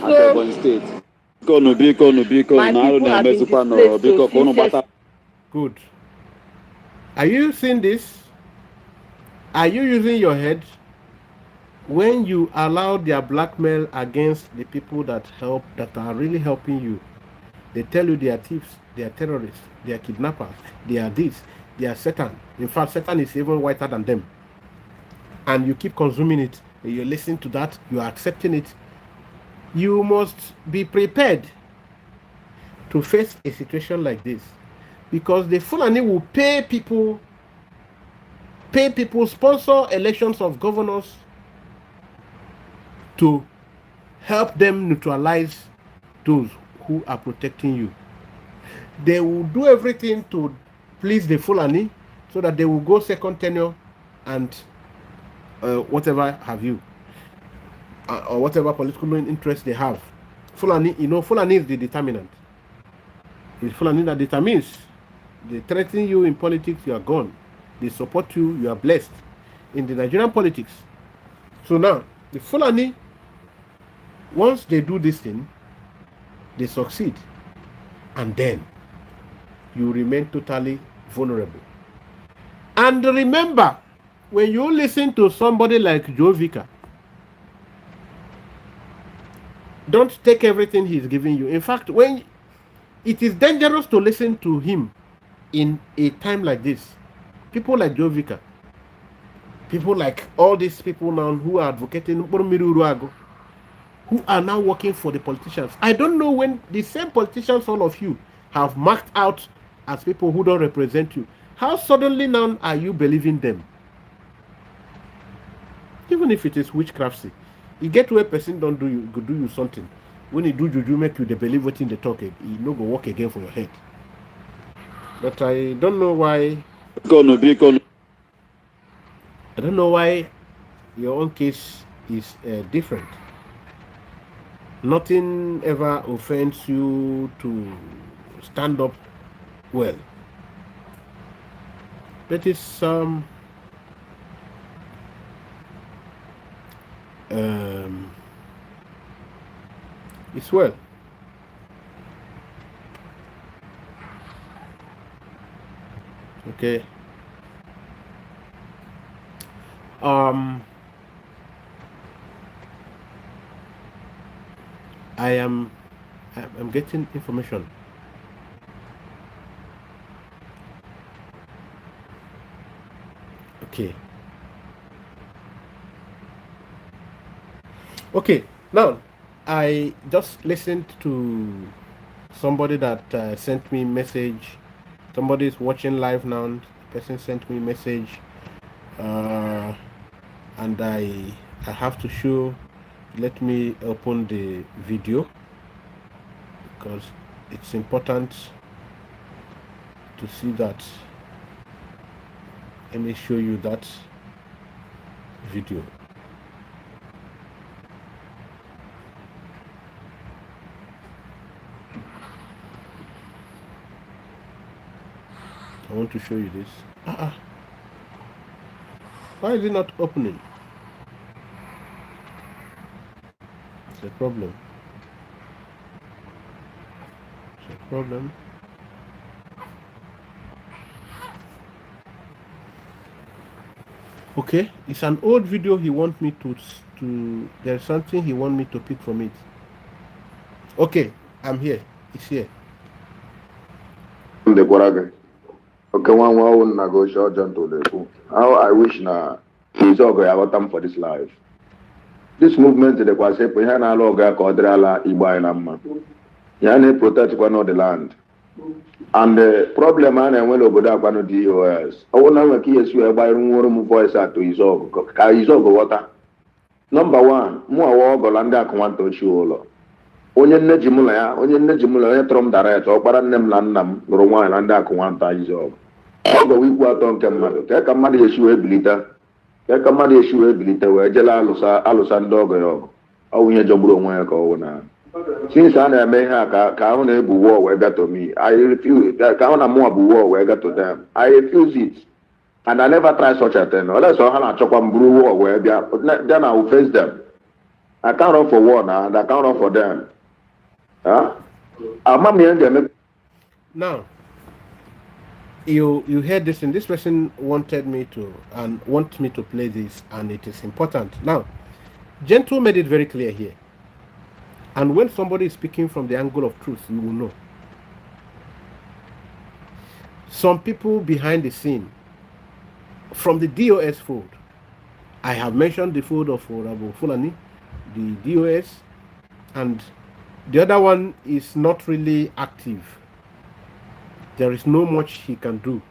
So my people have been displaced. Good. Are you seeing this? Are you using your head? When you allow their blackmail against the people that are really helping you, they tell you they are thieves, they are terrorists, they are kidnappers, they are this, they are Satan. In fact, Satan is even whiter than them. And you keep consuming it, you listen to that, you are accepting it. You must be prepared to face a situation like this, because the Fulani will pay people, sponsor elections of governors to help them neutralize those who are protecting you. They will do everything to please the Fulani so that they will go second tenure and whatever have you, or whatever political interest they have. Fulani, Fulani is the determinant. It's Fulani that determines. They threaten you in politics, you are gone. They support you, you are blessed in the Nigerian politics. So now, the Fulani, once they do this thing, they succeed. And then, you remain totally vulnerable. And remember, when you listen to somebody like Joe Vicar, don't take everything he's giving you. In fact, when it is dangerous to listen to him in a time like this, people like Joe Vicar, people like all these people now who are advocating who are now working for the politicians. I don't know when the same politicians, all of you, have marked out as people who don't represent you. How suddenly now are you believing them? Even if it is witchcrafty, you get where person don't do you something. When you do juju, make you the believe what in the talk, you no go work again for your head. But I don't know why. I don't know why your own case is different. Nothing ever offends you to stand up well. That is it's well. Okay. I'm getting information. Okay, now I just listened to somebody that sent me message. Somebody is watching live now. The person sent me message, and I have to show. Let me open the video because it's important to see that. Let me show you that video. I want to show you this. Why is it not opening? It's a problem. It's a problem. Okay, it's an old video. He wants me to there's something he wants me to pick from it. Okay, I'm here. It's here. Okay, one won't negotiate gentle. How I wish na he's all going for this life. This movement the Kwase Pihana Loga Kodrala Ibainama. Yana protect one of the land. And the problem and well over that one of the DOS. I want to key you by room voice at to his water. Number one, more Golanda Quanto Shuolo. Onye Nejimula, Trom Direct, or Paranem Landam, Rowan and Dakwanta is all. All the week what on Kamado, take a money issue a blita, take a money issue a blita, where Jela Alusan Dogo, or we had Jobro Waka. Since I may have Kauna war where got to me, I refuse that Kauna more war where got to them. I refuse it. And I never try such a thing. Unless I have a chopam brew war where they are, then I will face them. I can't run for war now, and I can't run for them. Now, you heard this, and this person wanted me to wants me to play this, and it is important. Now, Gentle made it very clear here. And when somebody is speaking from the angle of truth, you will know. Some people behind the scene, from the DOS fold, I have mentioned the fold of Rabu Fulani, the DOS, and the other one is not really active. There is no much he can do.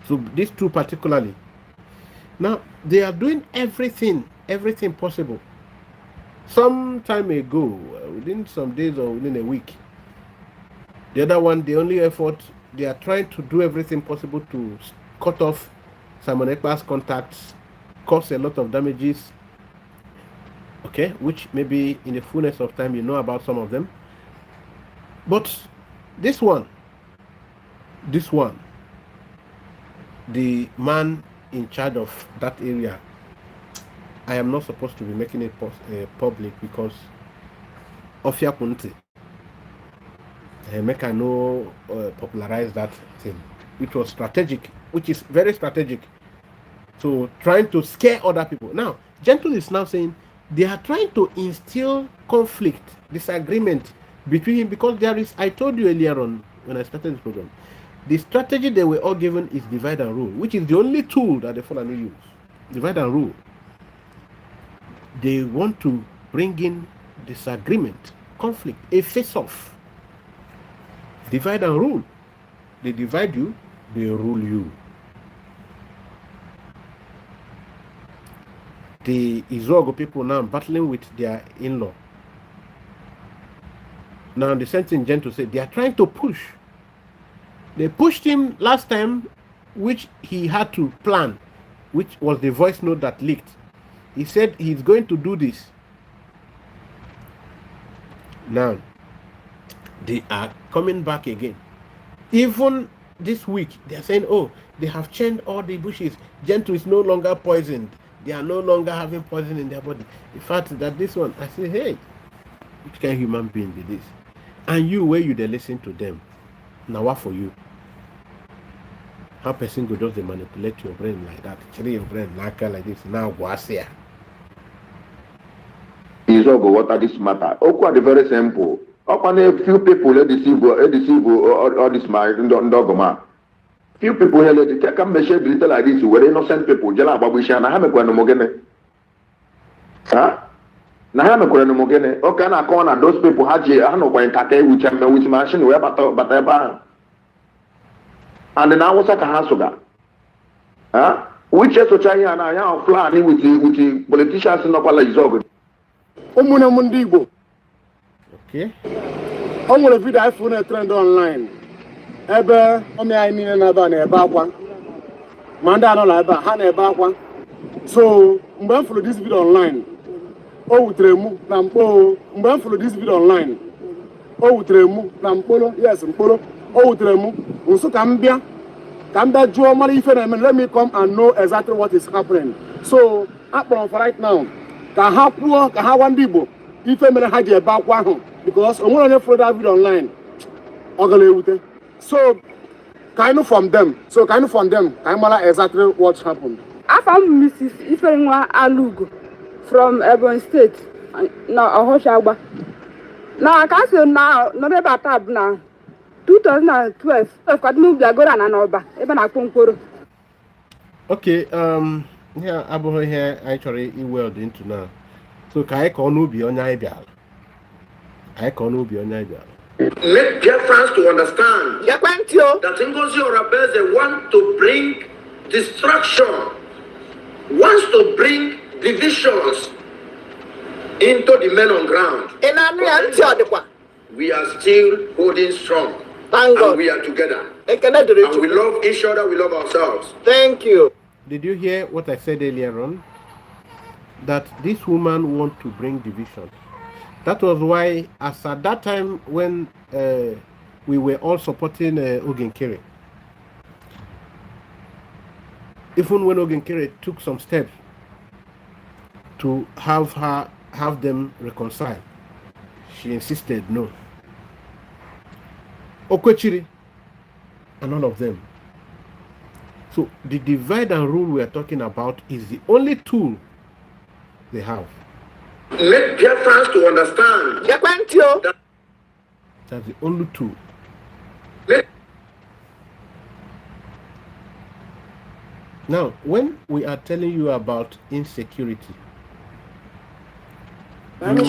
So these two particularly. Now, they are doing everything possible. Some time ago, within some days or within a week, the other one, the only effort, they are trying to do everything possible to cut off Simon Ekpa's contacts, cause a lot of damages, okay, which maybe in the fullness of time you know about some of them. But this one, the man in charge of that area, I am not supposed to be making it public because of your kunti. Make I know popularize that thing. It was strategic, which is very strategic. So trying to scare other people. Now, Gentle is now saying they are trying to instill conflict, disagreement between him because there is. I told you earlier on when I started this program, the strategy they were all given is divide and rule, which is the only tool that the Fulani use. Divide and rule. They want to bringing disagreement, conflict, a face-off. Divide and rule. They divide you, they rule you. The Izogo people now battling with their in-law. Now the same thing Gento said, they are trying to push. They pushed him last time, which he had to plan, which was the voice note that leaked. He said he's going to do this. Now, they are coming back again. Even this week, they are saying, oh, they have changed all the bushes. Gento is no longer poisoned. They are no longer having poison in their body. The fact that this one, I say, hey, which kind of human being did this? And you, where you they listen to them, now what for you? How person go just manipulate your brain like that? Carry your brain like this. Now what's here? Izogo, what are this matter? Okay, very simple. Upon a few people deceive all this man dogma. Few people here let take a measure like this were innocent people. Jala Babusha na hame kwano mogene. Huh? Na hame kwano mogene. Okay, na corner those people haji hano kwa entertain with machine we bataba. And then I was at a hasuga. Huh? Which is what I am planning with the politicians in Opala Izogo. Omuna Mundigo. Okay. I'm going to video iPhone trend online. Ebe ome I mean another na ebe akwa. Manda no la ebe ha na ebe akwa. So, mgbe I follow this video online. O wutere mu na mkpolo. Mgbe I follow this video online. O wutere mu na mkpolo. Yes, mkpolo. O wutere mu. Nso ka mbia jụọ mara ife na eme. Let me come and know exactly what is happening. So, akpọrọ for right now. Ka ha kwuo ka ha gwa ndị Igbo ife mere ha ji ebe akwa ahụ. Because onwere onye follow that video online. Ogale. So, kind of from them. Kind of exactly what happened. I found Mrs. Ifenwa Alugo from Ebony State. Now, Ahoshagba. Now, I can't say now, not about tab now. 2012, I've got moved to go on an oba. Even I can't. Okay, here, Abu here actually well into now. So, can I call Nubi on Ibial? I call Nubi on Ibial. Make Biafrans to understand that Ngozi Orabeze want to bring destruction, wants to bring divisions into the men on ground. We are still holding strong. Thank God. And we are together. And we love each other, we love ourselves. Thank you. Did you hear what I said earlier on? That this woman wants to bring division. That was why, as at that time when we were all supporting Ogenkere, even when Ogenkere took some steps to have them reconcile, she insisted no. Okwechiri and all of them. So the divide and rule we are talking about is the only tool they have. Make Biafrans to understand that's the only tool. Now, when we are telling you about insecurity, you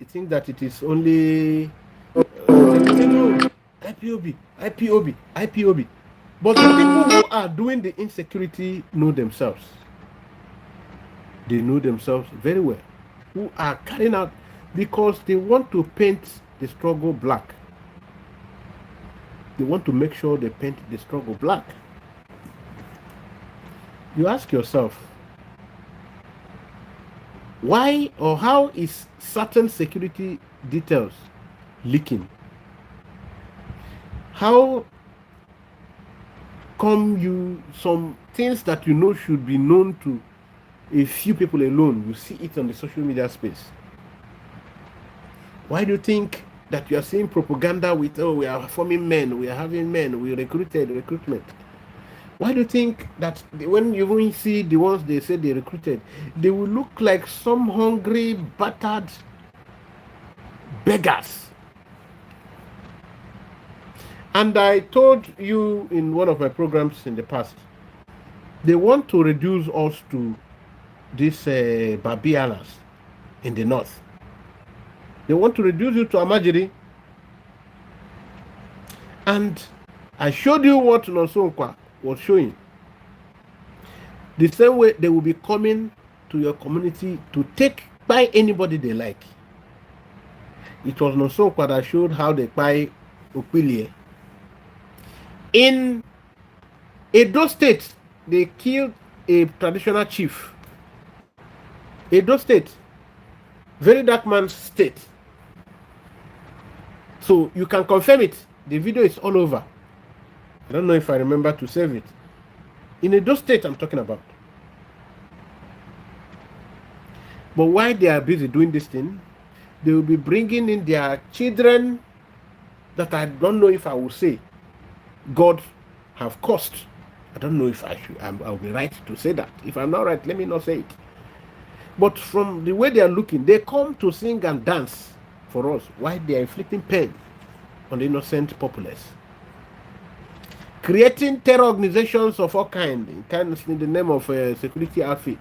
think that it is only IPOB. But the people who are doing the insecurity know themselves. They know themselves very well. Who are carrying out because they want to paint the struggle black. They want to make sure they paint the struggle black. You ask yourself, why or how is certain security details leaking? How come some things that you know should be known to a few people alone, you see it on the social media space? Why do you think that you are seeing propaganda with, oh, we are forming men, we are having men, we recruitment? Why do you think that when you even see the ones they say they recruited, they will look like some hungry, battered beggars? And I told you in one of my programs in the past They want to reduce us to these Babianas in the north. They want to reduce you to Amajiri. And I showed you what Nosokwa was showing. The same way they will be coming to your community to take by anybody they like. It was Nosokwa that showed how they buy Opilie. In Edo State, they killed a traditional chief. Edo State, very dark man's state. So you can confirm it. The video is all over. I don't know if I remember to save it. In Edo State, I'm talking about. But while they are busy doing this thing, they will be bringing in their children that I don't know if I will say God have caused. I don't know if I'll be right to say that. If I'm not right, let me not say it. But from the way they are looking, they come to sing and dance for us while they are inflicting pain on the innocent populace. Creating terror organizations of all kinds in the name of a security outfit.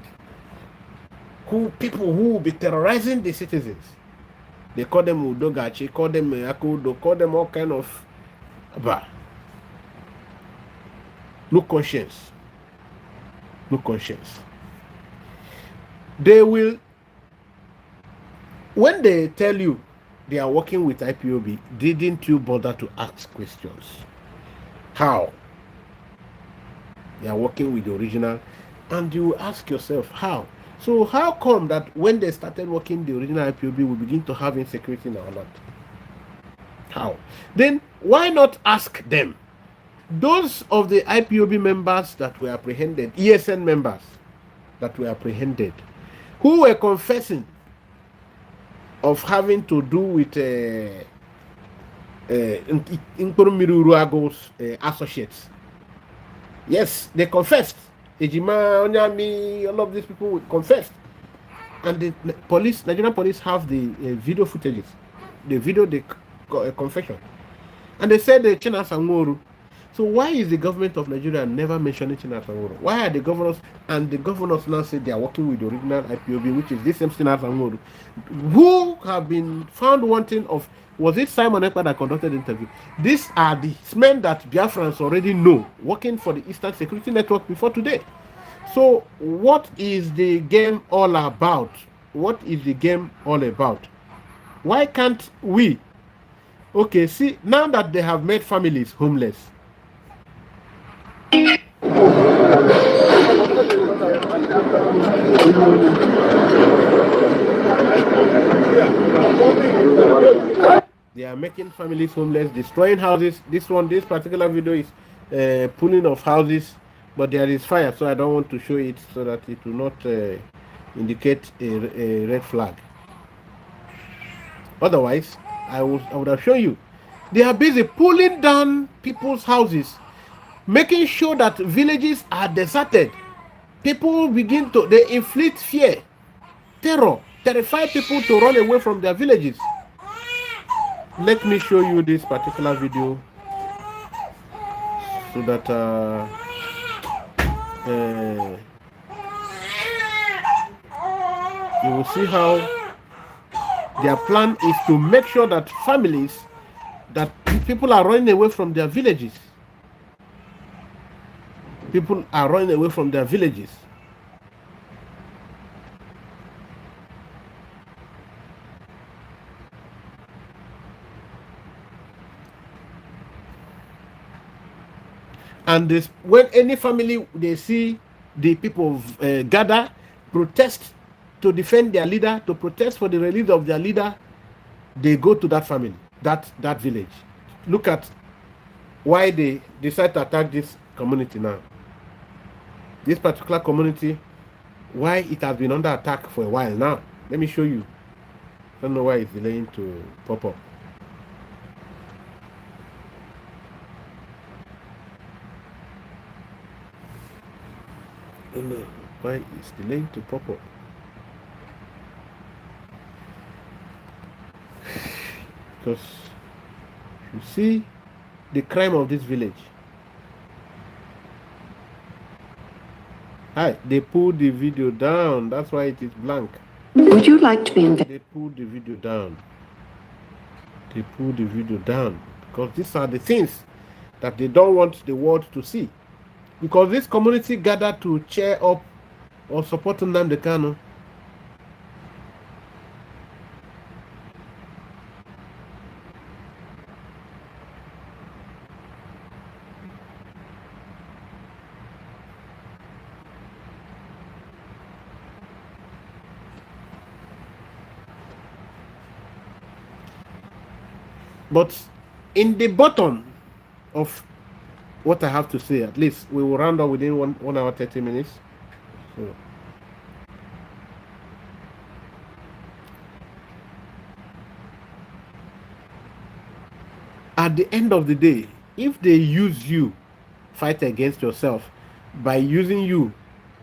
People who will be terrorizing the citizens. They call them Udogachi, call them Akudo, call them all kind of no conscience. No conscience. They will, when they tell you they are working with IPOB, didn't you bother to ask questions? How? They are working with the original, and you ask yourself, how? So how come that when they started working the original IPOB, we begin to have insecurity in our land? How? Then why not ask them? Those of the IPOB members that were apprehended, ESN members that were apprehended, who were confessing of having to do with Nkoromiruruago's associates. Yes, they confessed. Ejima, Onyami, all of these people confessed. And the police, Nigerian police, have the video footages, the video, the confession. And they said the Chena Sangoru. So why is the government of Nigeria never mentioning Chena Sangoru? Why are the governors, and the governors now say they are working with the original IPOB, which is this same Chena Sangoru, who have been found wanting of, was it Simon Ekpa that conducted the interview? These are the men that Biafrans already know, working for the Eastern Security Network before today. So what is the game all about? What is the game all about? Why can't we? Okay, see, now that they have made families homeless, they are making families homeless, destroying houses. This particular video is pulling of houses, but there is fire, so I don't want to show it so that it will not indicate a red flag. Otherwise, I would have shown you. They are busy pulling down people's houses, making sure that villages are deserted. People they inflict fear, terror, terrify people to run away from their villages. Let me show you this particular video so that you will see how their plan is to make sure that people are running away from their villages. People are running away from their villages. And this, when any family they see the people gather, protest to defend their leader, to protest for the release of their leader, they go to that family, that village. Look at why they decide to attack this community now. This particular community, why it has been under attack for a while now. Let me show you. I don't know why it's delaying to pop up. I don't know why it's delaying to pop up. Because you see the crime of this village. Hi, they pulled the video down. That's why it is blank. Would you like to be in? They pulled the video down. They pulled the video down because these are the things that they don't want the world to see. Because this community gathered to cheer up or support Nnamdi Kanu. But in the bottom of what I have to say, at least we will round up within 1 hour 30 minutes. So, at the end of the day, if they use you, fight against yourself. By using you,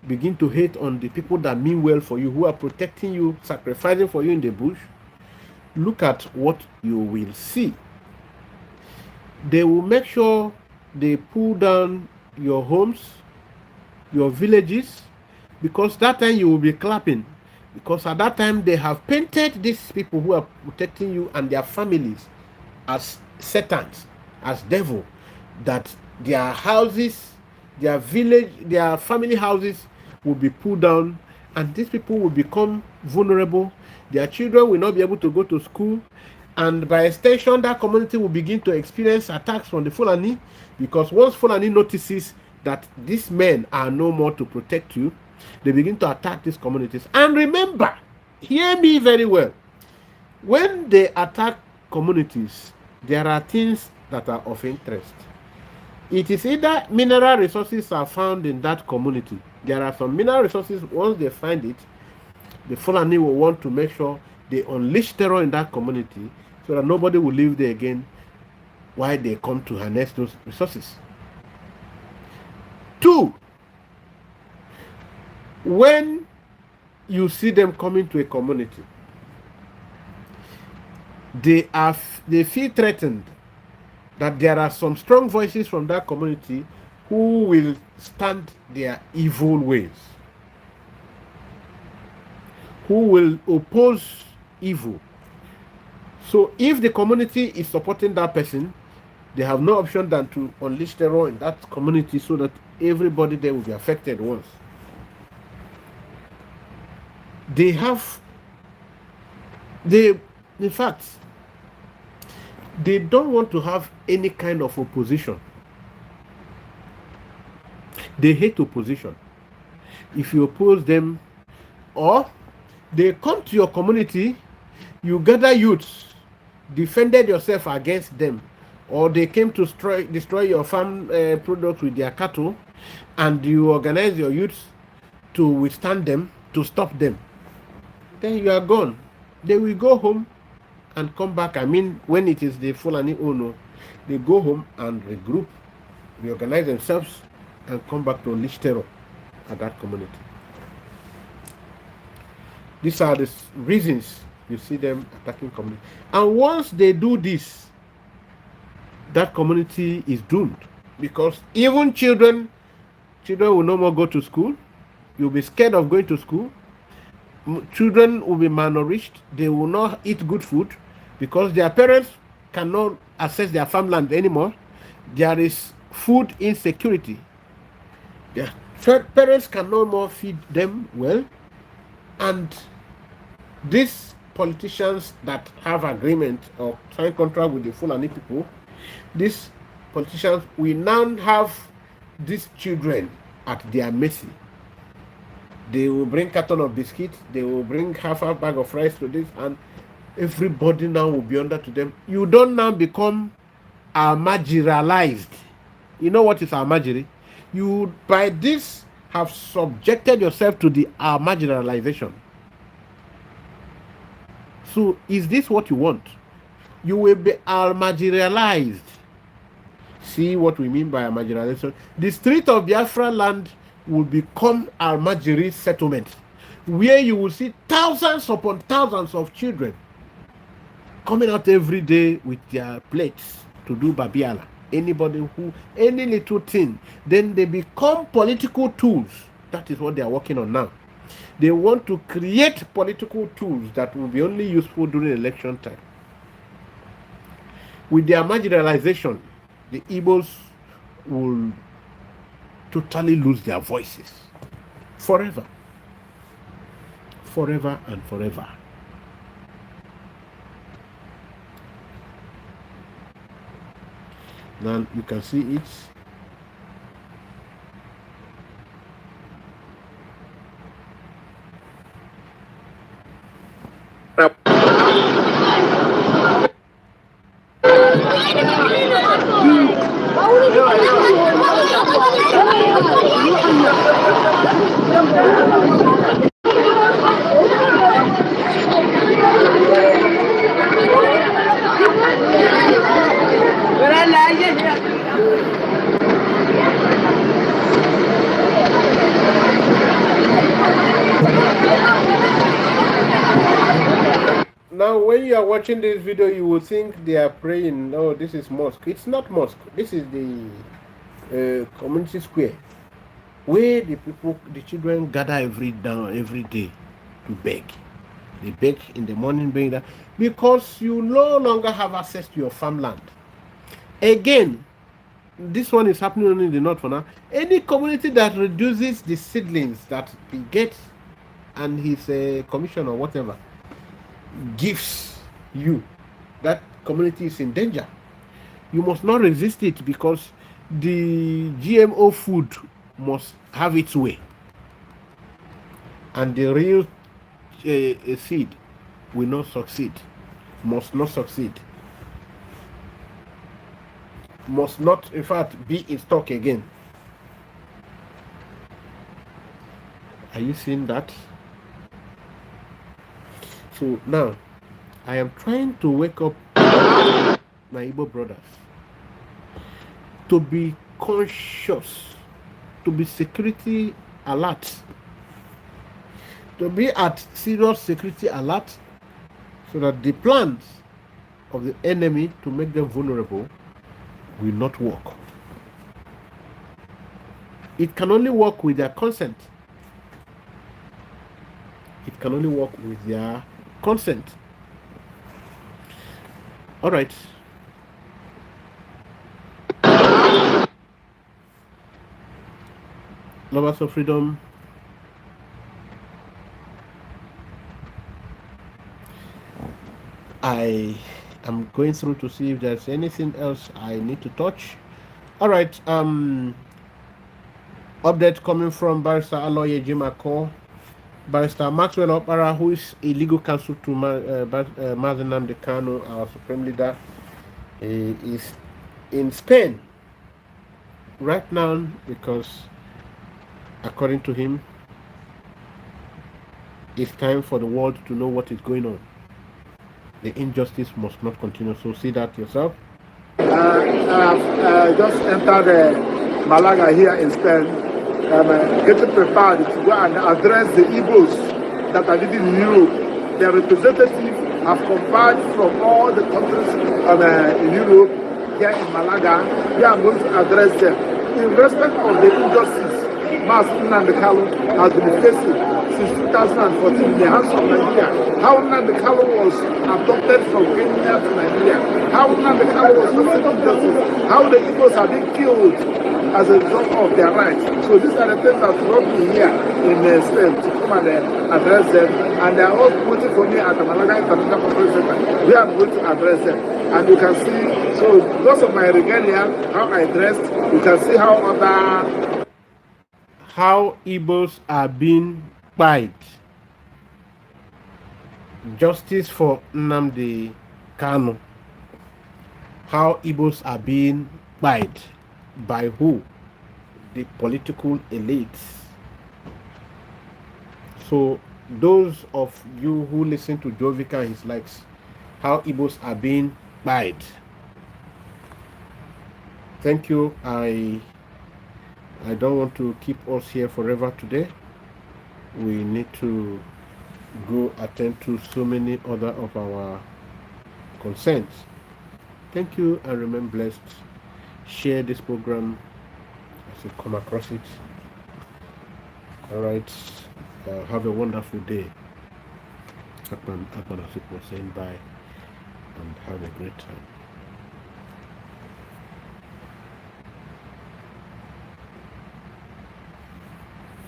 begin to hate on the people that mean well for you, who are protecting you, sacrificing for you in the bush. Look at what you will see. They will make sure they pull down your homes, your villages, because that time you will be clapping. Because at that time they have painted these people who are protecting you and their families as satans, as devil, that their houses, their village, their family houses will be pulled down, and these people will become vulnerable. Their children will not be able to go to school, and by extension, that community will begin to experience attacks from the Fulani, because once Fulani notices that these men are no more to protect you, they begin to attack these communities. And remember, hear me very well, when they attack communities, there are things that are of interest. It is either mineral resources are found in that community. There are some mineral resources, once they find it, the Fulani will want to make sure they unleash terror in that community so that nobody will live there again while they come to harness those resources. 2, when you see them coming to a community, they feel threatened that there are some strong voices from that community who will stand their evil ways, who will oppose evil. So if the community is supporting that person, they have no option than to unleash terror in that community so that everybody there will be affected once. In fact, they don't want to have any kind of opposition. They hate opposition. If you oppose them, or they come to your community, you gather youths, defended yourself against them, or they came to destroy your farm products with their cattle, and you organize your youths to withstand them, to stop them, then you are gone. They will go home and come back. I mean, when it is the Fulani owner, they go home and regroup, reorganize themselves, and come back to unleash terror at that community. These are the reasons you see them attacking community. And once they do this, that community is doomed, because even children will no more go to school. You'll be scared of going to school. Children will be malnourished. They will not eat good food because their parents cannot access their farmland anymore. There is food insecurity. Their parents can no more feed them well. And these politicians that have agreement or sign contract with the Fulani people, these politicians will now have these children at their mercy. They will bring carton of biscuits, they will bring half a bag of rice to this, and everybody now will be under to them. You don't now become marginalized. You know what is marginalization? You by this have subjected yourself to the marginalization. So is this what you want? You will be marginalized. See what we mean by marginalization? The street of Biafra land will become Almajiri settlement, where you will see thousands upon thousands of children coming out every day with their plates to do babiala. Anybody who, any little thing, then they become political tools That is what they are working on now. They want to create political tools that will be only useful during election time. With their marginalization, the Igbos will totally lose their voices forever. Forever and forever. Now you can see it. Now, when you are watching this video, you will think they are praying. No, this is mosque. It's not mosque. This is the community square where the people, the children gather every day to beg. They beg in the morning, beg that because you no longer have access to your farmland. Again, this one is happening only in the north for now. Any community that reduces the seedlings that he gets and his commission or whatever gives you, that community is in danger. You must not resist it because the GMO food must have its way, and the real seed will not succeed, must not succeed, must not, in fact, be in stock again. Are you seeing that? So now, I am trying to wake up my Igbo brothers to be conscious, to be security alert, to be at serious security alert, so that the plans of the enemy to make them vulnerable will not work. It can only work with their consent. It can only work with their consent. All right. Lovers of freedom. I am going through to see if there's anything else I need to touch. All right. Update coming from Barrister Aloye Jimako. Barrister Maxwell Opara, who is a legal counsel to Mazi Nnamdi Kanu, our supreme leader, is in Spain right now because, according to him, it's time for the world to know what is going on. The injustice must not continue. So see that yourself. Just entered Malaga here in Spain. Getting prepared to go and address the Igbos that are living in Europe. Their representatives have converged from all the countries in Europe here in Malaga. We are going to address them. In respect of the injustice Mazi Nnamdi Kanu has been facing since 2014 in the hands of Nigeria. How Nnamdi Kanu was abducted from Kenya to Nigeria. How Nnamdi Kanu was facing injustice. How the Igbos have been killed as a result of their rights. So these are the things that brought me here in Spain to come and address them. And they are all waiting for me at the Malaga International Conference Center. We are going to address them. And you can see, so because of my regalia, how I dressed, you can see how Igbos are being pied. Justice for Nnamdi Kanu. How Igbos are being pied. By who? The political elites. So those of you who listen to Jovika and his likes, how Igbos are being pied. Thank you. I don't want to keep us here forever today. We need to go attend to so many other of our concerns. Thank you and remain blessed. Share this program as you come across it. All right. Have a wonderful day. Akman was saying bye and have a great time.